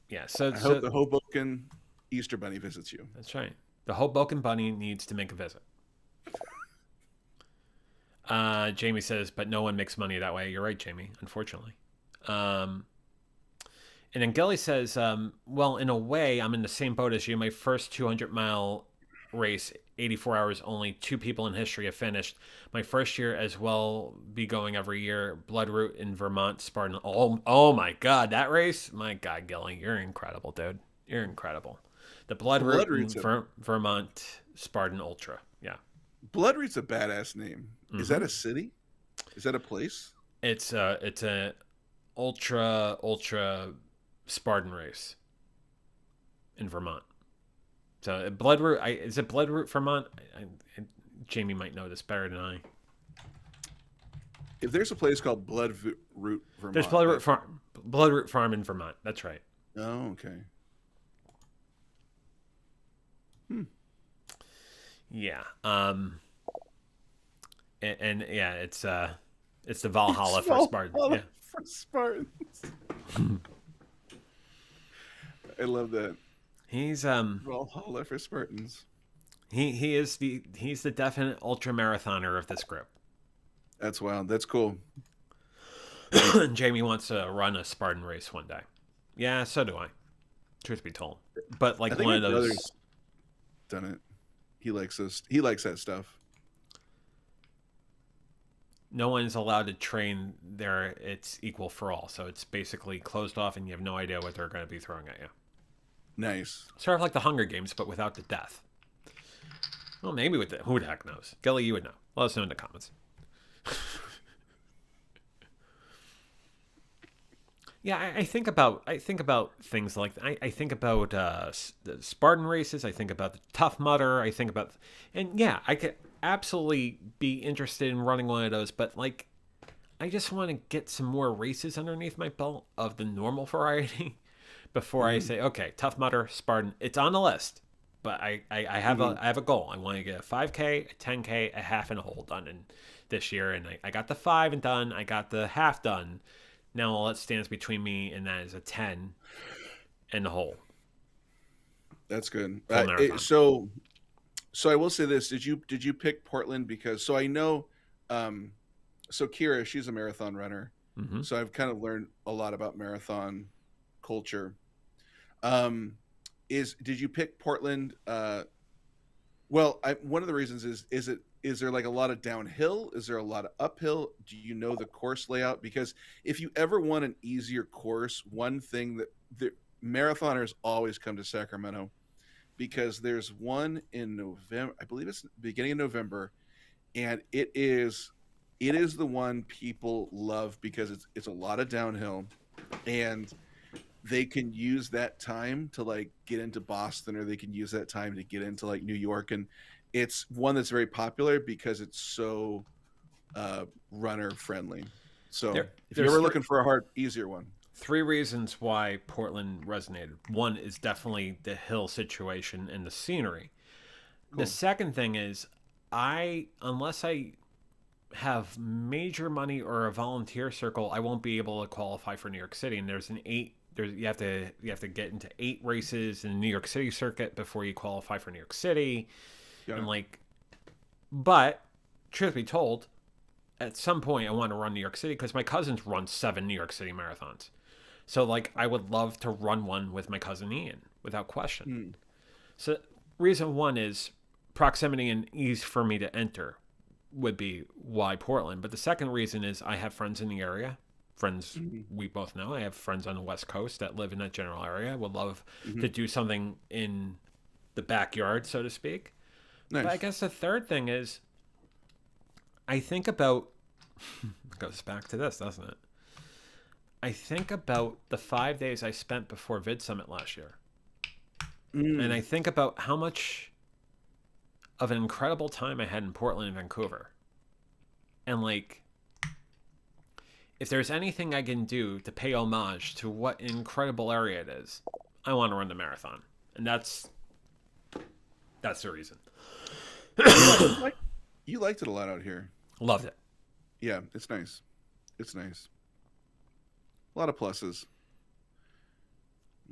Yeah, so, I hope the Hoboken Easter Bunny visits you. that's right. The Hoboken Bunny needs to make a visit. Jamie says, but no one makes money that way. You're right, Jamie, unfortunately. And then Gilly says, well, in a way, I'm in the same boat as you. My first 200-mile race, 84 hours, only 2 people in history have finished. My first year as well, be going every year. Bloodroot in Vermont, Spartan. Oh my God, that race? My God, Gilly, you're incredible, dude. You're incredible. The Bloodroot in Vermont, Spartan Ultra. Yeah. Bloodroot's a badass name. Is that a city? Is that a place? It's a ultra Spartan race in Vermont. So Bloodroot, is it Bloodroot, Vermont? Jamie might know this better than I. If there's a place called Bloodroot, Vermont. There's Bloodroot Farm in Vermont. That's right. Oh, okay. Yeah. And yeah, it's the Valhalla for Spartans. Yeah. For Spartans. I love that. He's Valhalla for Spartans. he's the definite ultra marathoner of this group. That's wild. That's cool. Jamie wants to run a Spartan race one day. Yeah, so do I. Truth be told, but I like think one my of those. brother's done it. He likes this. He likes that stuff. No one's allowed to train there. It's equal for all, so it's basically closed off, and you have no idea what they're going to be throwing at you. Nice. Sort of like the Hunger Games, but without the death. Well, maybe with the who the heck knows? Gilly, you would know. Let us know in the comments. Yeah, I think about things like I think about the Spartan races. I think about the Tough Mudder. I think about, and yeah, I could absolutely be interested in running one of those. But like, I just want to get some more races underneath my belt of the normal variety before I say, okay, Tough Mudder, Spartan. It's on the list, but I have I have a goal. I want to get a 5K, a 10K, a half, and a whole done in this year, and I got the 5 and done. I got the half done. Now all that stands between me and that is a 10 and the whole. That's good. Full marathon. So I will say this: Did you pick Portland because I know, so Kira, she's a marathon runner, Mm-hmm. so I've kind of learned a lot about marathon culture. Did you pick Portland? Well, one of the reasons is there like a lot of downhill? Is there a lot of uphill? Do you know the course layout? Because if you ever want an easier course, one thing that the marathoners always come to Sacramento because there's one in November. I believe it's beginning of November, and it is the one people love because it's a lot of downhill, and they can use that time to like get into Boston, or they can use that time to get into like New York, and it's one that's very popular because it's so runner friendly. So if you're ever looking for a easier one. 3 reasons why Portland resonated. One is definitely the hill situation and the scenery. Cool. The second thing is unless I have major money or a volunteer circle, I won't be able to qualify for New York City. And there's you have to get into 8 races in the New York City circuit before you qualify for New York City. Yeah. And like, but truth be told, at some point I want to run New York City because my cousins run 7 New York City marathons. So like I would love to run one with my cousin Ian without question. Hmm. So reason one is proximity and ease for me to enter would be why Portland. But the second reason is I have friends in the area. Friends we both know. I have friends on the West Coast that live in that general area. I would love to do something in the backyard, so to speak. Nice. But I guess the third thing is I think about it goes back to this, doesn't it? I think about the 5 days I spent before Vid Summit last year. And I think about how much of an incredible time I had in Portland and Vancouver. And like, if there's anything I can do to pay homage to what an incredible area it is, I want to run the marathon. And that's the reason. You liked it a lot out here. Loved it. Yeah, it's nice. It's nice. A lot of pluses.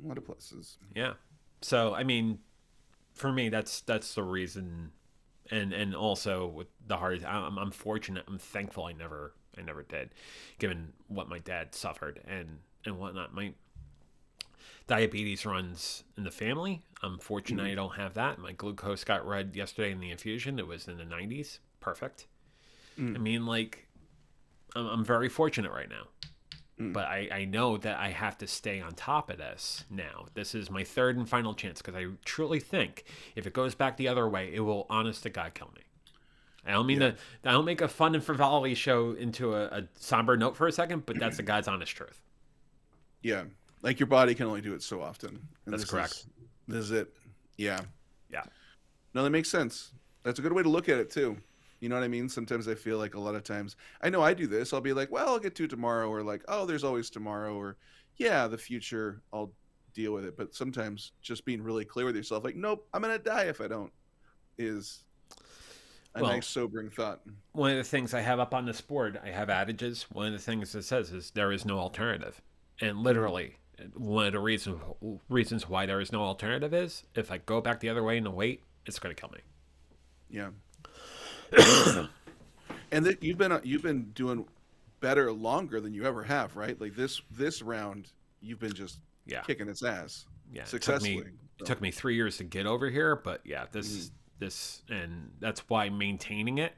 A lot of pluses. Yeah. So, I mean, for me, that's the reason. And also with the hard, I'm fortunate. I'm thankful I never did, given what my dad suffered and whatnot. My diabetes runs in the family. I'm fortunate I don't have that. My glucose got read yesterday in the infusion. It was in the 90s. Perfect. I mean, like, I'm very fortunate right now. But I know that I have to stay on top of this now. This is my third and final chance because I truly think if it goes back the other way, it will, honest to God, kill me. I don't mean to. I don't make a fun and frivolity show into a somber note for a second, but that's the God's honest truth. Yeah, like your body can only do it so often. And That's correct. This is it. Yeah. Yeah. No, that makes sense. That's a good way to look at it too. You know what I mean? Sometimes I feel like a lot of times, I know I do this. I'll be like, well, I'll get to it tomorrow, or like, oh, there's always tomorrow, or yeah, the future, I'll deal with it. But sometimes just being really clear with yourself, like, nope, I'm gonna die if I don't, is a nice sobering thought. One of the things I have up on this board, I have adages. One of the things it says is there is no alternative, and literally one of the reasons why there is no alternative is if I go back the other way and wait, it's going to kill me. Yeah. And that you've been doing better longer than you ever have, right? Like this round, you've been just kicking its ass. Yeah, successfully. It took me 3 years to get over here, but yeah, this and that's why maintaining it,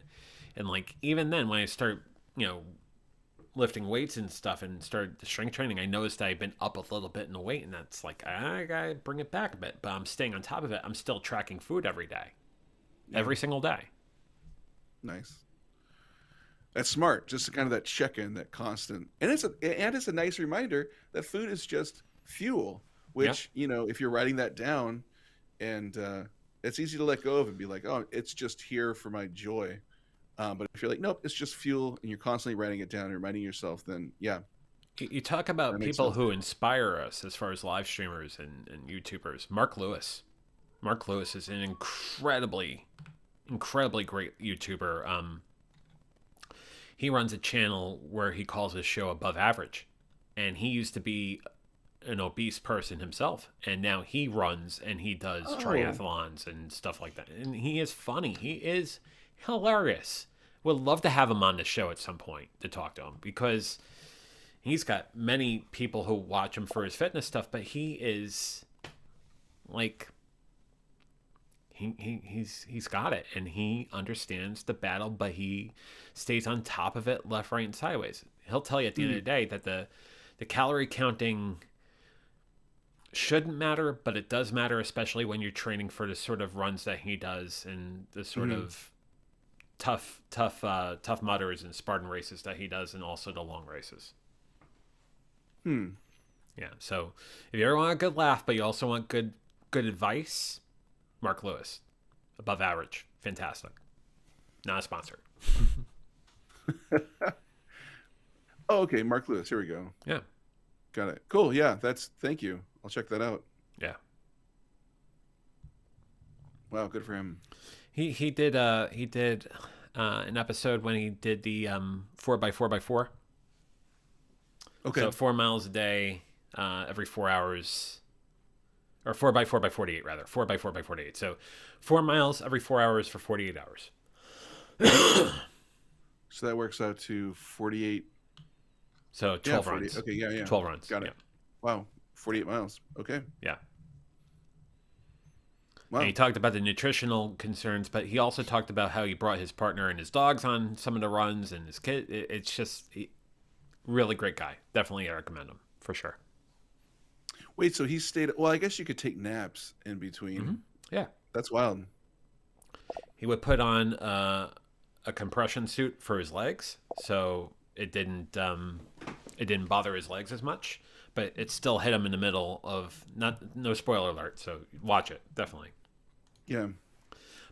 and like even then when I start, lifting weights and stuff and started the strength training, I noticed I've been up a little bit in the weight, and that's like I gotta bring it back a bit, but I'm staying on top of it. I'm still tracking food every day, every single day. Nice. That's smart. Just kind of that check-in, that constant, and it's a nice reminder that food is just fuel. Which if you're writing that down, and it's easy to let go of and be like, oh, it's just here for my joy. But if you're like, nope, it's just fuel, and you're constantly writing it down and reminding yourself, then yeah. You talk about people who inspire us as far as live streamers and YouTubers. Mark Lewis. Mark Lewis is an incredibly great YouTuber. He runs a channel where he calls his show Above Average, and he used to be an obese person himself, and now he runs and he does triathlons and stuff like that, and he is funny. He is hilarious. Would love to have him on the show at some point to talk to him, because he's got many people who watch him for his fitness stuff, but he is like he's got it, and he understands the battle, but he stays on top of it, left, right, and sideways. He'll tell you at the end of the day that the calorie counting shouldn't matter, but it does matter, especially when you're training for the sort of runs that he does and the sort of tough mudders and Spartan races that he does, and also the long races. Yeah, so if you ever want a good laugh, but you also want good advice, Mark Lewis, Above Average, fantastic. Not a sponsor. Oh, okay, Mark Lewis. Here we go. Yeah, got it. Cool. Yeah, thank you. I'll check that out. Yeah. Wow, good for him. He did an episode when he did the 4x4x4. Okay. So 4 miles a day, every 4 hours, or 4x4x48 rather, 4x4x48. So 4 miles every 4 hours for 48 hours. So that works out to 48. So Yeah, 12 40. runs. Okay, yeah. 12 runs. Got it. Wow, 48 miles. Okay. Yeah. Wow. And he talked about the nutritional concerns, but he also talked about how he brought his partner and his dogs on some of the runs and his kid. It's just really great guy. Definitely recommend him for sure. Wait, so he stayed. Well, I guess you could take naps in between. Mhm. Yeah. That's wild. He would put on a compression suit for his legs, so it didn't bother his legs as much, but it still hit him in the middle of no spoiler alert. So watch it definitely. Yeah.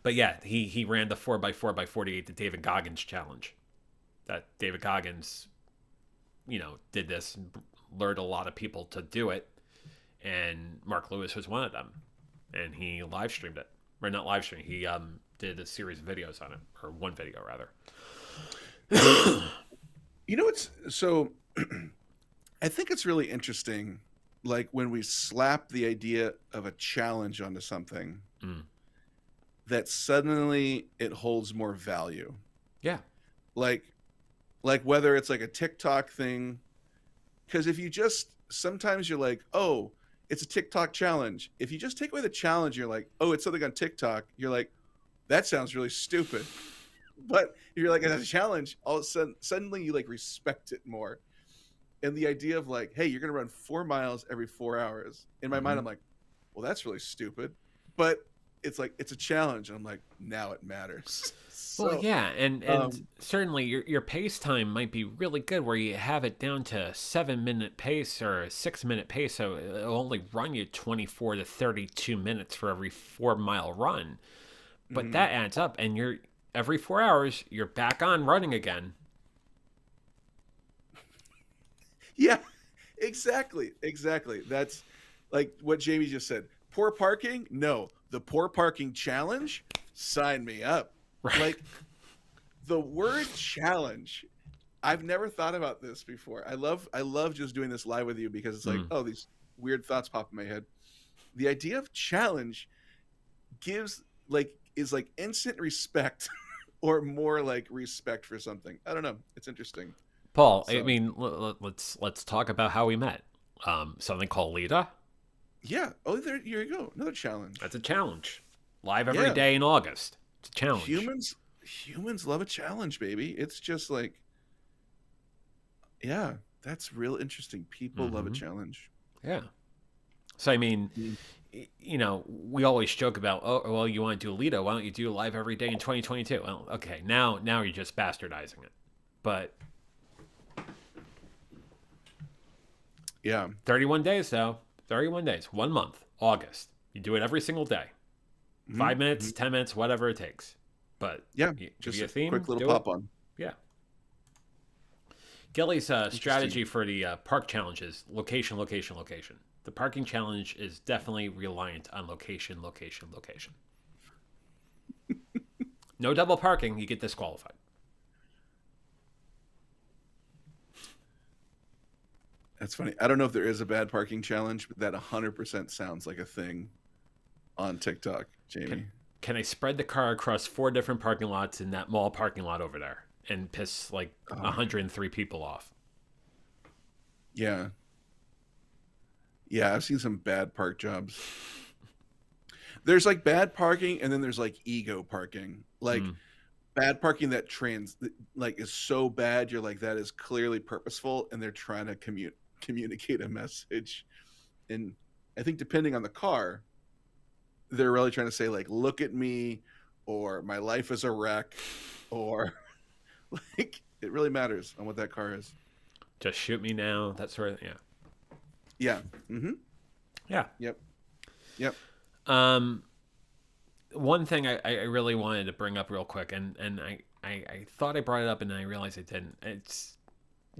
But yeah, he ran the 4x4x48, the David Goggins challenge. That David Goggins, did this, lured a lot of people to do it, and Mark Lewis was one of them, and he live streamed it, or not live streamed. He did a series of videos on it, or one video rather. It's so. I think it's really interesting, like when we slap the idea of a challenge onto something, that suddenly it holds more value. Yeah. Like whether it's like a TikTok thing, because if you just sometimes you're like, oh, it's a TikTok challenge. If you just take away the challenge, you're like, oh, it's something on TikTok. You're like, that sounds really stupid. But if you're like, it's a challenge, all of a sudden, suddenly you like respect it more. And the idea of like, hey, you're gonna run 4 miles every 4 hours. In my mind, I'm like, well, that's really stupid. But it's like it's a challenge, and I'm like, now it matters. Well, yeah, and certainly your pace time might be really good where you have it down to a 7-minute pace or a 6-minute pace, so it'll only run you 24 to 32 minutes for every 4-mile run. But that adds up, and you're every 4 hours you're back on running again. Yeah, exactly. That's like what Jamie just said. Poor parking? No. The poor parking challenge? Sign me up. Right. Like the word challenge, I've never thought about this before. I love just doing this live with you because it's like, oh, these weird thoughts pop in my head. The idea of challenge is like instant respect or more like respect for something. I don't know. It's interesting. Paul, I mean, let's talk about how we met. Something called Lita. Yeah. Oh, here you go. Another challenge. That's a challenge. Live every day in August. It's a challenge. Humans love a challenge, baby. It's just like, yeah, that's real interesting. People love a challenge. Yeah. So, I mean, we always joke about, oh, well, you want to do Lita. Why don't you do live every day in 2022? Well, okay, now you're just bastardizing it. But yeah, 31 days, though. 31 days. 1 month. August. You do it every single day. 5 minutes, 10 minutes, whatever it takes. But yeah, just a theme, quick little pop on. Yeah. Gilly's strategy for the park challenge is location, location, location. The parking challenge is definitely reliant on location, location, location. No double parking, you get disqualified. That's funny. I don't know if there is a bad parking challenge, but that 100% sounds like a thing on TikTok, Jamie. Can I spread the car across 4 different parking lots in that mall parking lot over there and piss like 103 people off? Yeah. Yeah, I've seen some bad park jobs. There's like bad parking, and then there's like ego parking. Like bad parking that is so bad, you're like, that is clearly purposeful, and they're trying to communicate a message. And I think depending on the car, they're really trying to say like, look at me, or my life is a wreck, or like it really matters on what that car is. Just shoot me now. That sort of, yeah. Yeah. Mm-hmm. Yeah. Yep. One thing I really wanted to bring up real quick, and I thought I brought it up and then I realized I didn't. It's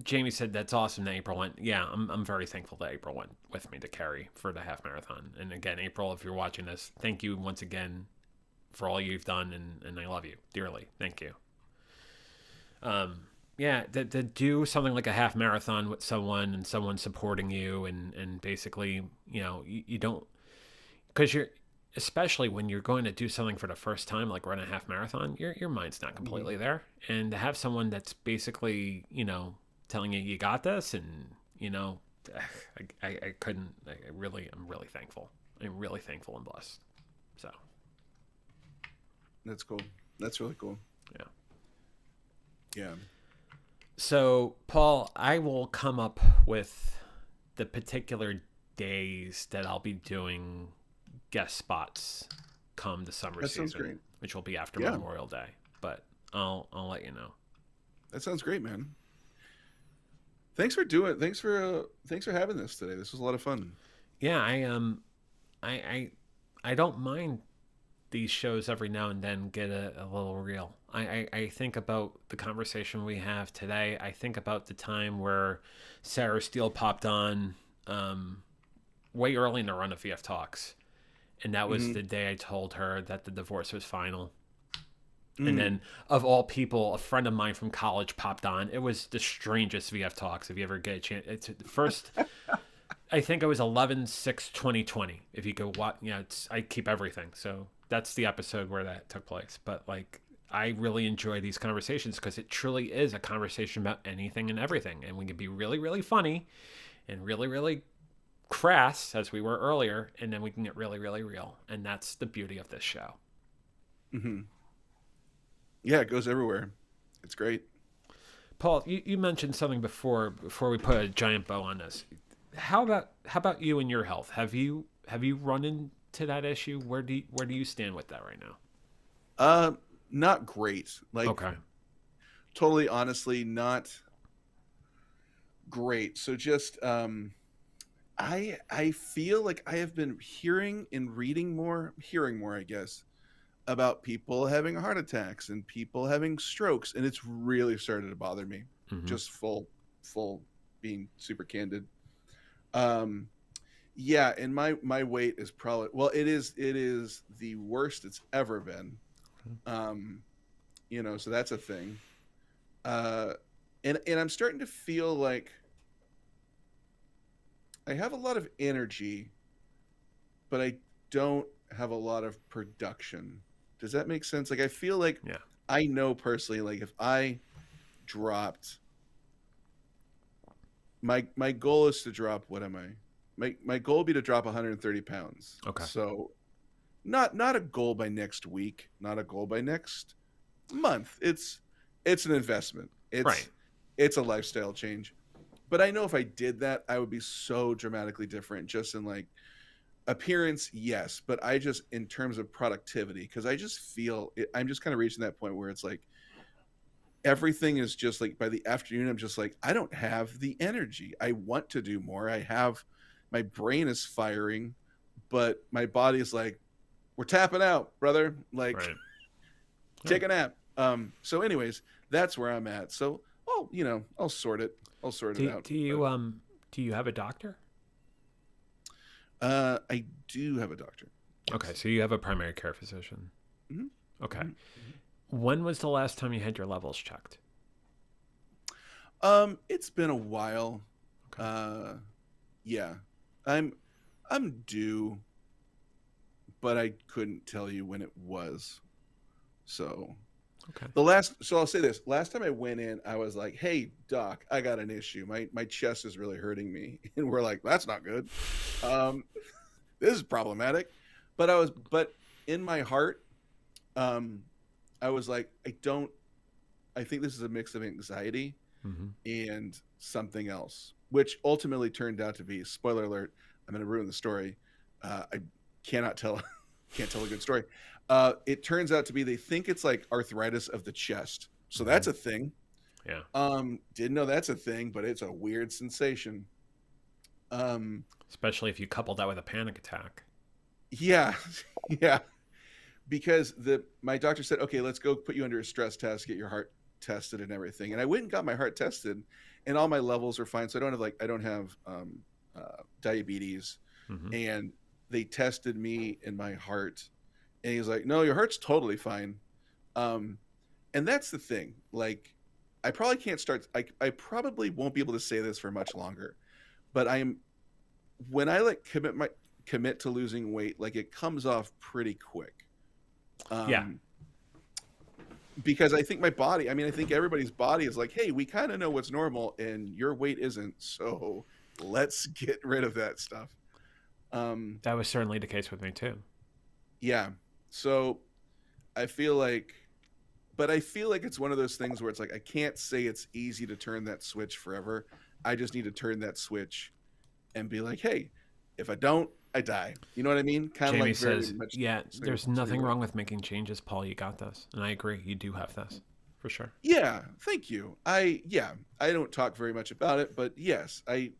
Jamie said that's awesome that April went. Yeah, I'm very thankful that April went with me to Cary for the half marathon. And again, April, if you're watching this, thank you once again for all you've done, and I love you dearly. Thank you. Yeah, to do something like a half marathon with someone and someone supporting you and basically, you don't, because especially when you're going to do something for the first time, like run a half marathon, your mind's not completely there. And to have someone that's basically, telling you you got this, and I couldn't. I'm really thankful. I'm really thankful and blessed. So That's cool. That's really cool. yeah. Yeah. So Paul, I will come up with the particular days that I'll be doing guest spots come the summer That sounds season, great. which will be after Yeah. Memorial Day. But I'll let you know. That sounds great, man. Thanks for having this today. This was a lot of fun. Yeah, I don't mind these shows every now and then get a little real. I think about the conversation we have today. I think about the time where Sarah Steele popped on way early in the run of VF Talks. And that was the day I told her that the divorce was final. And then, of all people, a friend of mine from college popped on. It was the strangest VF Talks, if you ever get a chance. It's first, I think it was 11/6/2020. If you go watch, I keep everything. So that's the episode where that took place. But I really enjoy these conversations because it truly is a conversation about anything and everything. And we can be really, really funny and really, really crass, as we were earlier. And then we can get really, really real. And that's the beauty of this show. Mm-hmm. Yeah, it goes everywhere. It's great. Paul, you mentioned something before we put a giant bow on this. How about you and your health? Have you run into that issue? Where do you stand with that right now? Not great. Okay. Totally honestly, not great. So just I feel like I have been hearing more, I guess, about people having heart attacks and people having strokes, and it's really started to bother me. Mhm. Just full being super candid. Yeah, and my weight is probably, well, it is the worst it's ever been. So that's a thing. And I'm starting to feel like I have a lot of energy, but I don't have a lot of production. Does that make sense? I feel like Yeah. I know personally, if I dropped, my goal is to drop, what am I? My goal would be to drop 130 pounds. Okay. So not a goal by next week, not a goal by next month. It's an investment. Right. It's a lifestyle change. But I know if I did that, I would be so dramatically different, just in appearance, yes, but I just, in terms of productivity, because I just feel I'm just kind of reaching that point where it's everything is just by the afternoon, I'm just I don't have the energy. I want to do more. My brain is firing, but my body is we're tapping out, brother. Right. Take a nap. So anyways, that's where I'm at. So, I'll sort it. I'll sort it out. Do you have a doctor? I do have a doctor. Okay, so you have a primary care physician. Mhm. Okay. Mm-hmm. When was the last time you had your levels checked? It's been a while. Okay. Yeah, I'm due, but I couldn't tell you when it was. So Okay. so I'll say this. Last time I went in, I was like, "Hey, doc, I got an issue. My chest is really hurting me." And we're like, "That's not good. This is problematic." But in my heart, I was like, I think this is a mix of anxiety Mm-hmm. and something else, which ultimately turned out to be, spoiler alert, I'm going to ruin the story. I can't tell a good story. It turns out to be, they think it's arthritis of the chest. So that's a thing. Yeah. Didn't know that's a thing, but it's a weird sensation. Especially if you couple that with a panic attack. Yeah. Yeah. Because my doctor said, "Okay, let's go put you under a stress test, get your heart tested and everything." And I went and got my heart tested, and all my levels are fine. So I don't have diabetes. Mm-hmm. And they tested me in my heart, and he's like, "No, your heart's totally fine." And that's the thing. I probably can't start. I probably won't be able to say this for much longer, but when I commit to losing weight, like it comes off pretty quick. Yeah. Because I think my body, I mean, I think everybody's body is like, hey, we kind of know what's normal and your weight isn't. So let's get rid of that stuff. That was certainly the case with me too. Yeah. So I feel like it's one of those things where it's like, I can't say it's easy to turn that switch forever. I just need to turn that switch and be like, hey, if I don't, I die. You know what I mean? Kind of Jamie like very says, much. yeah, there's nothing wrong with making changes, Paul. You got this. And I agree. You do have this for sure. Yeah. Thank you. I don't talk very much about it, but yes, I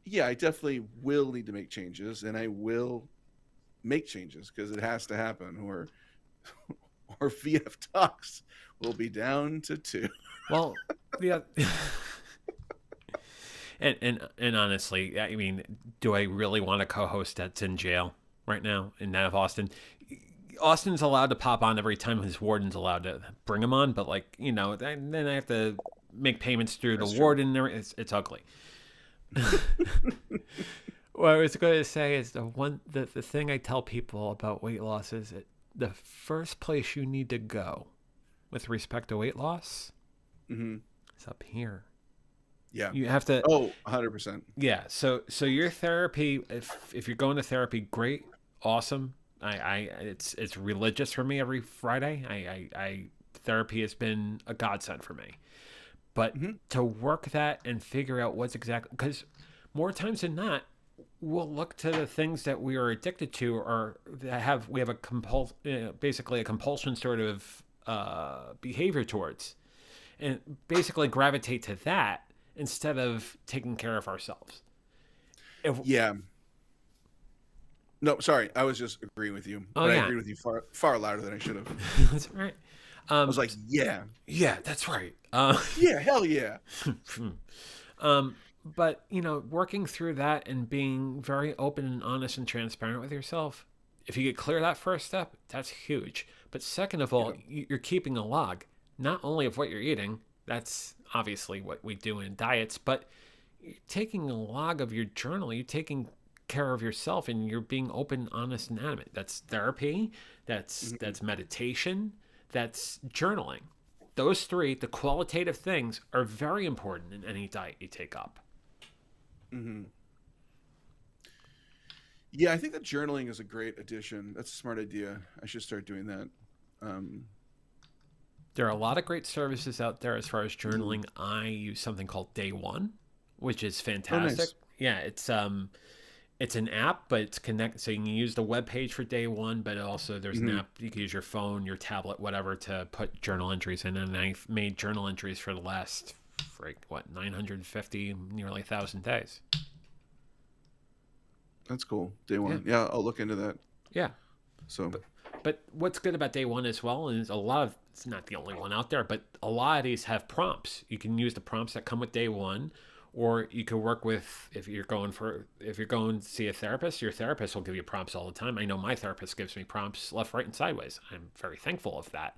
definitely will need to make changes, and I will make changes because it has to happen, or VF Talks will be down to 2. Well, yeah. And honestly, I mean, do I really want a co-host that's in jail right now in that of Austin? Austin's allowed to pop on every time his warden's allowed to bring him on, but like, you know, then I have to make payments through the warden. It's ugly. What I was going to say is the thing I tell people about weight loss is the first place you need to go with respect to weight loss is up here. Yeah. You have to. Oh, 100%. Yeah. So your therapy, if you're going to therapy, great, awesome. It's religious for me every Friday. Therapy has been a godsend for me. But to work that and figure out what's exactly, because more times than not, we'll look to the things that we are addicted to, or that we have a basically a compulsion sort of behavior towards, and basically gravitate to that instead of taking care of ourselves. Yeah. No, sorry. I was just agreeing with you. Oh, but yeah. I agreed with you far louder than I should have. That's right. I was like, yeah. Yeah, that's right. Yeah, hell yeah. But, you know, working through that and being very open and honest and transparent with yourself, if you get clear that first step, that's huge. But second of all, you're keeping a log, not only of what you're eating, that's obviously what we do in diets, but you're taking a log of your journal, you're taking care of yourself, and you're being open, honest, and adamant. That's therapy, that's meditation, that's journaling. Those three, the qualitative things, are very important in any diet you take up. Yeah, I think that journaling is a great addition. That's a smart idea. I should start doing that. There are a lot of great services out there as far as journaling. I use something called Day One, which is fantastic. Nice. Yeah, it's an app, but it's connected, so you can use the web page for Day One, but also there's an app you can use your phone, your tablet, whatever, to put journal entries in. And I've made journal entries for the last 950, nearly 1,000 days. That's cool. Day One. Yeah, I'll look into that. Yeah. So, But what's good about Day One as well is it's not the only one out there, but a lot of these have prompts. You can use the prompts that come with Day One, or you can work with, if you're going to see a therapist, your therapist will give you prompts all the time. I know my therapist gives me prompts left, right, and sideways. I'm very thankful of that.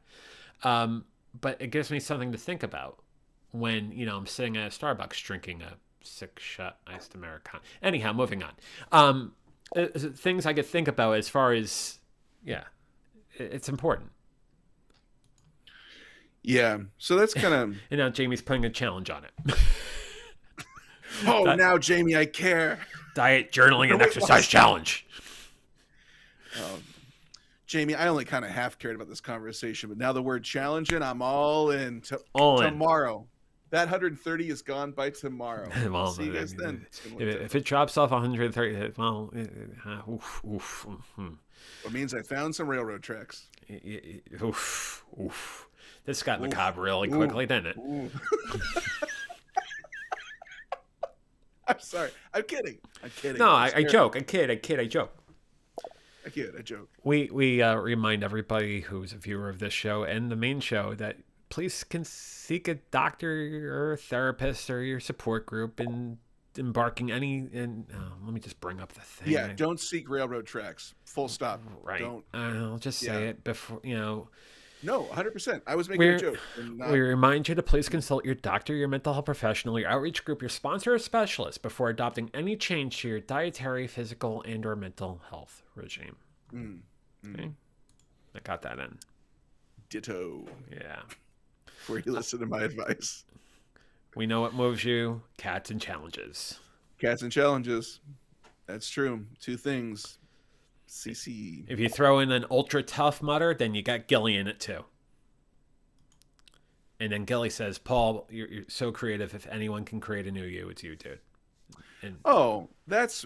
But it gives me something to think about when, you know, I'm sitting at a Starbucks drinking a 6-shot iced Americano. Anyhow, moving on. Things I could think about as far as, it's important. yeah. So that's kind of... And now Jamie's putting a challenge on it. now, Jamie, I care. Diet, journaling, and exercise challenge. Jamie, I only kind of half cared about this conversation, but now the word challenging, I'm all in. All in. Tomorrow. That 130 is gone by tomorrow. Well, See you guys then. If it drops off 130, well, It means I found some railroad tracks. Oof. This got macabre really quickly, didn't it? I'm sorry. I'm kidding. No, I joke. I kid. I joke. I joke. We remind everybody who's a viewer of this show and the main show that please can seek a doctor or a therapist or your support group in embarking let me just bring up the thing. Yeah, don't seek railroad tracks. Full stop. Right. Don't. I'll just say it before, No, 100%. I was making We're- a joke. And not, We remind you to please consult your doctor, your mental health professional, your outreach group, your sponsor, or specialist before adopting any change to your dietary, physical, and/or mental health regime. mm, Okay, I got that in. ditto. Yeah, Before you listen to my advice. we know what moves you: cats and challenges. Cats and challenges. That's true. 2 things. CC. If you throw in an ultra tough mutter, then you got Gilly in it too. And then Gilly says, "Paul, you're so creative. If anyone can create a new you, it's you, dude." And Oh, that's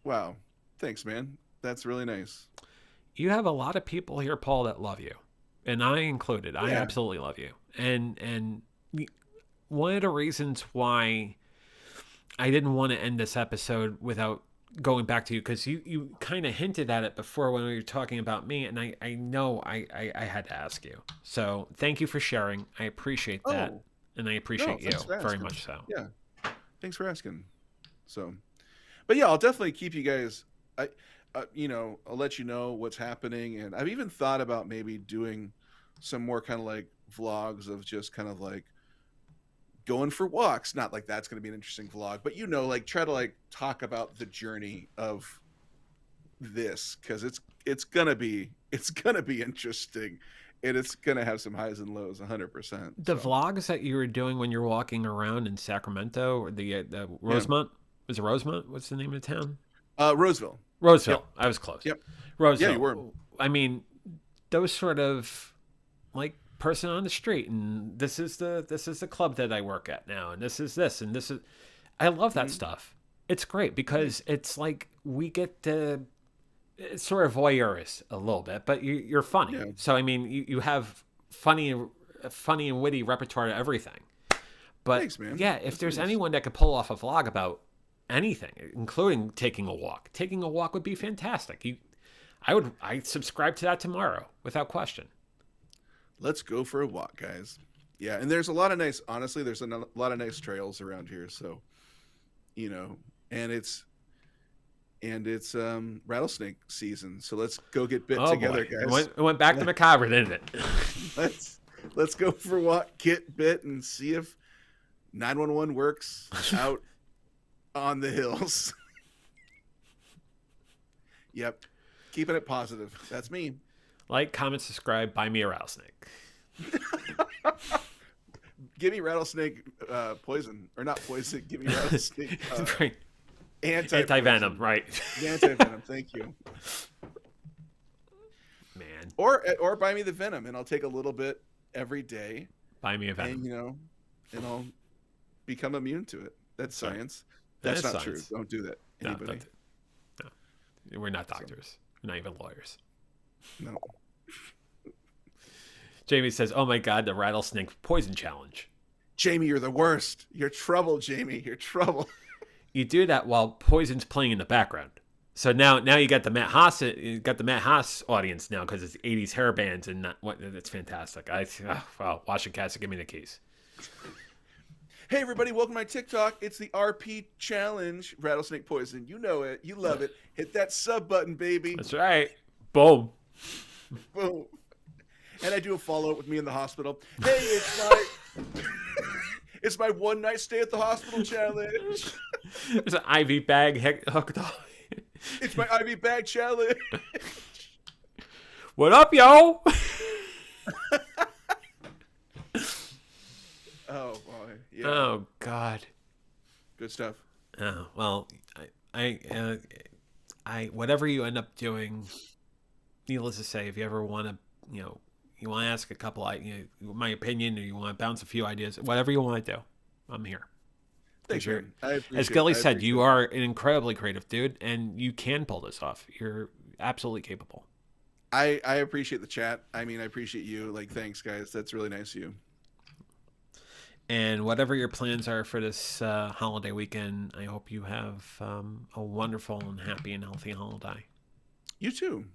wow. Thanks, man. That's really nice. you have a lot of people here, Paul, that love you, and I included. I Yeah. absolutely love you. And one of the reasons why I didn't want to end this episode without going back to you, because you kind of hinted at it before when we were talking about me, and I know I had to ask you. So thank you for sharing. I appreciate that, Oh, and I appreciate you thanks for very asking. much so. Yeah. Thanks for asking. So, but yeah, I'll definitely keep you guys. I'll let you know what's happening, and I've even thought about maybe doing some more kind of like vlogs of just kind of like going for walks. Not like that's going to be an interesting vlog, but like try to like talk about the journey of this, because it's gonna be interesting, and it's gonna have some highs and lows, 100%. The vlogs that you were doing when you're walking around in Sacramento, or the Rosemont, was it Rosemont? What's the name of the town? Roseville. Roseville. Yep. I was close. Yep. Roseville. Yeah, you were. I mean, those sort of like person on the street, and this is the club that I work at now, and this is this, and this is. I love that stuff. It's great because it's like we get to. It's sort of voyeurist a little bit, but you're funny. Yeah. So I mean, you have funny and witty repertoire to everything. But Thanks, man. yeah, if That's there's nice. anyone that could pull off a vlog about anything, including taking a walk would be fantastic. I subscribe to that tomorrow without question. Let's go for a walk, guys. Yeah, and there's a lot of nice. Honestly, there's a lot of nice trails around here. So, and it's rattlesnake season. So let's go get bit together, boy. guys. It went back to macabre, didn't it? Let's go for a walk, get bit, and see if 911 works out on the hills. Yep, keeping it positive. That's me. Like, comment, subscribe, buy me a rattlesnake. Give me rattlesnake poison, or not poison. Give me rattlesnake Right. anti-venom. Right? Anti-venom. Thank you. Man, Or buy me the venom, and I'll take a little bit every day, buy me a venom. and and I'll become immune to it. That's Right. science. That That's is not science. true. Don't do that. No, Anybody? no, we're not doctors. We're not even lawyers. No. Jamie says, "Oh my God, the rattlesnake poison challenge." Jamie, you're the worst. You're trouble, Jamie. You're trouble. You do that while poison's playing in the background. So now you got the Matt Haas audience now because it's 80s hair bands and it's fantastic. Wow, Washington Cassidy, give me the keys. Hey, everybody, welcome to my TikTok. It's the RP Challenge, Rattlesnake Poison. You know it. You love it. Hit that sub button, baby. That's right. Boom. Boom. And I do a follow-up with me in the hospital. Hey, it's my one night stay at the hospital challenge. There's an IV bag hooked up. It's my IV bag challenge. What up, yo? Oh boy, yeah, Oh God. good stuff. Oh well, I whatever you end up doing, needless to say, if you ever want to, you want to ask a couple, my opinion, or you want to bounce a few ideas, whatever you want to do, I'm here. Thanks, you're- man. I appreciate As Gilly it. I said, appreciate you it. are an incredibly creative dude, and you can pull this off. You're absolutely capable. I appreciate the chat. I mean, I appreciate you. Like, thanks, guys. That's really nice of you. And whatever your plans are for this holiday weekend, I hope you have a wonderful and happy and healthy holiday. You too.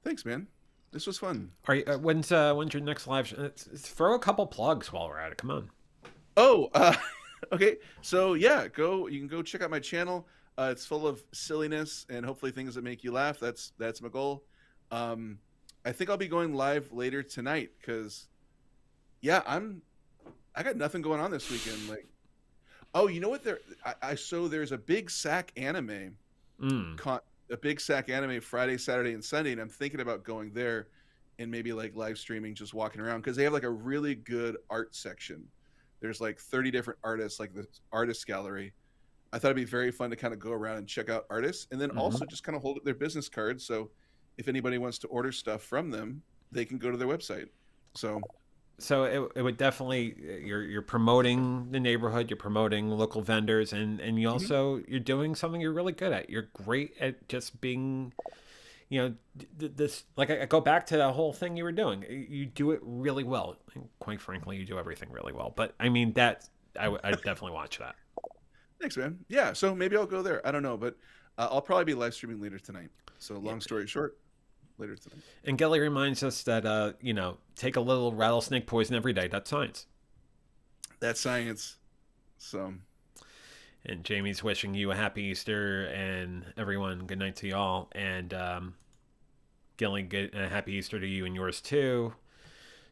Thanks, man. This was fun. Are you, when's your next live? Throw a couple plugs while we're at it. Come on. Oh, okay. So yeah, you can go check out my channel. It's full of silliness and hopefully things that make you laugh. That's my goal. I I think I'll be going live later tonight because, yeah, I got nothing going on this weekend. Like, oh, you know what? So there's a big SAC anime, a big SAC anime Friday, Saturday, and Sunday, and I'm thinking about going there and maybe like live streaming, just walking around because they have like a really good art section. There's like 30 different artists, like the artist gallery. I thought it'd be very fun to kind of go around and check out artists, and then also just kind of hold up their business cards. So if anybody wants to order stuff from them, they can go to their website. So it would definitely, you're promoting the neighborhood, you're promoting local vendors, and you also you're doing something you're really good at. You're great at just being, you know, this, like, I go back to the whole thing you were doing. You do it really well. And quite frankly, you do everything really well. But I mean, that I definitely watch that. Thanks, man. Yeah, so maybe I'll go there. I don't know, but I'll probably be live streaming later tonight. So long story short, later tonight. And Gelly reminds us that, you know, take a little rattlesnake poison every day. That's science. That's science. So. And Jamie's wishing you a happy Easter, and everyone, good night to y'all. And Gilly, a happy Easter to you and yours too.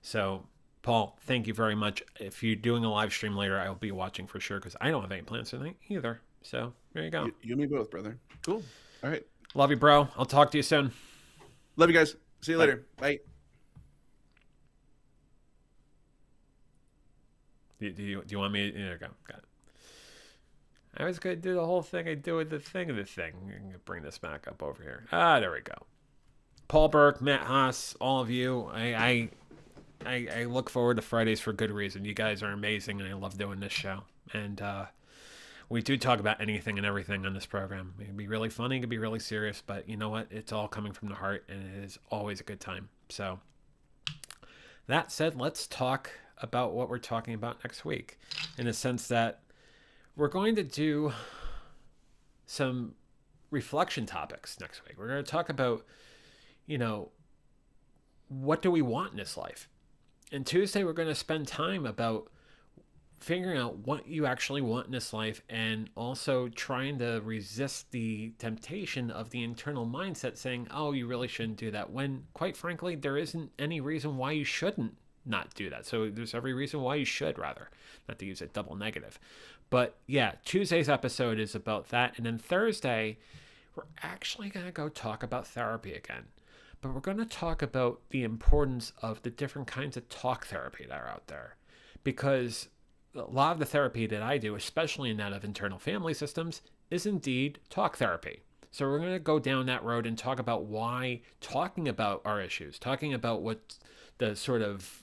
So, Paul, thank you very much. If you're doing a live stream later, I'll be watching for sure because I don't have any plans tonight either. So there you go. You and me both, brother. Cool. All right. Love you, bro. I'll talk to you soon. Love you guys. See you later. Bye. Do you want me? There you go. Got it. I was going to do the whole thing I do with the thing. I'm going to bring this back up over here. There we go. Paul Burke, Matt Haas, all of you. I look forward to Fridays for good reason. You guys are amazing, and I love doing this show. And we do talk about anything and everything on this program. It can be really funny, it can be really serious, but you know what? It's all coming from the heart, and it is always a good time. So that said, let's talk about what we're talking about next week, in the sense that we're going to do some reflection topics next week. We're going to talk about, you know, what do we want in this life? And Tuesday, we're going to spend time about figuring out what you actually want in this life, and also trying to resist the temptation of the internal mindset saying, oh, you really shouldn't do that, when quite frankly, there isn't any reason why you shouldn't not do that. So there's every reason why you should, rather, not to use a double negative. But yeah, Tuesday's episode is about that. And then Thursday, we're actually going to go talk about therapy again. But we're going to talk about the importance of the different kinds of talk therapy that are out there. Because a lot of the therapy that I do, especially in that of internal family systems, is indeed talk therapy. So we're going to go down that road and talk about why talking about our issues, talking about what the sort of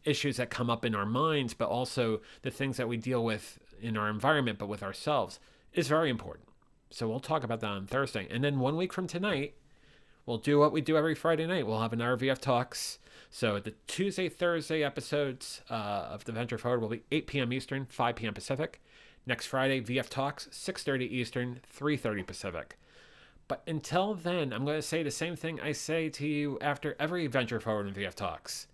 issues that come up in our minds, but also the things that we deal with in our environment, but with ourselves, is very important. So we'll talk about that on Thursday. And then 1 week from tonight, we'll do what we do every Friday night. We'll have an RVF Talks. So the Tuesday, Thursday episodes of the Venture Forward will be 8 p.m. Eastern, 5 p.m. Pacific. Next Friday, VF Talks, 6:30 Eastern, 3:30 Pacific. But until then, I'm going to say the same thing I say to you after every Venture Forward and VF Talks.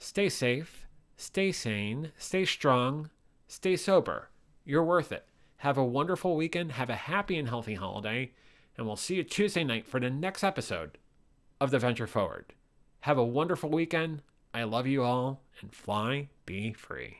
Stay safe, stay sane, stay strong, stay sober. You're worth it. Have a wonderful weekend. Have a happy and healthy holiday. And we'll see you Tuesday night for the next episode of the Venture Forward. Have a wonderful weekend. I love you all, and fly, be free.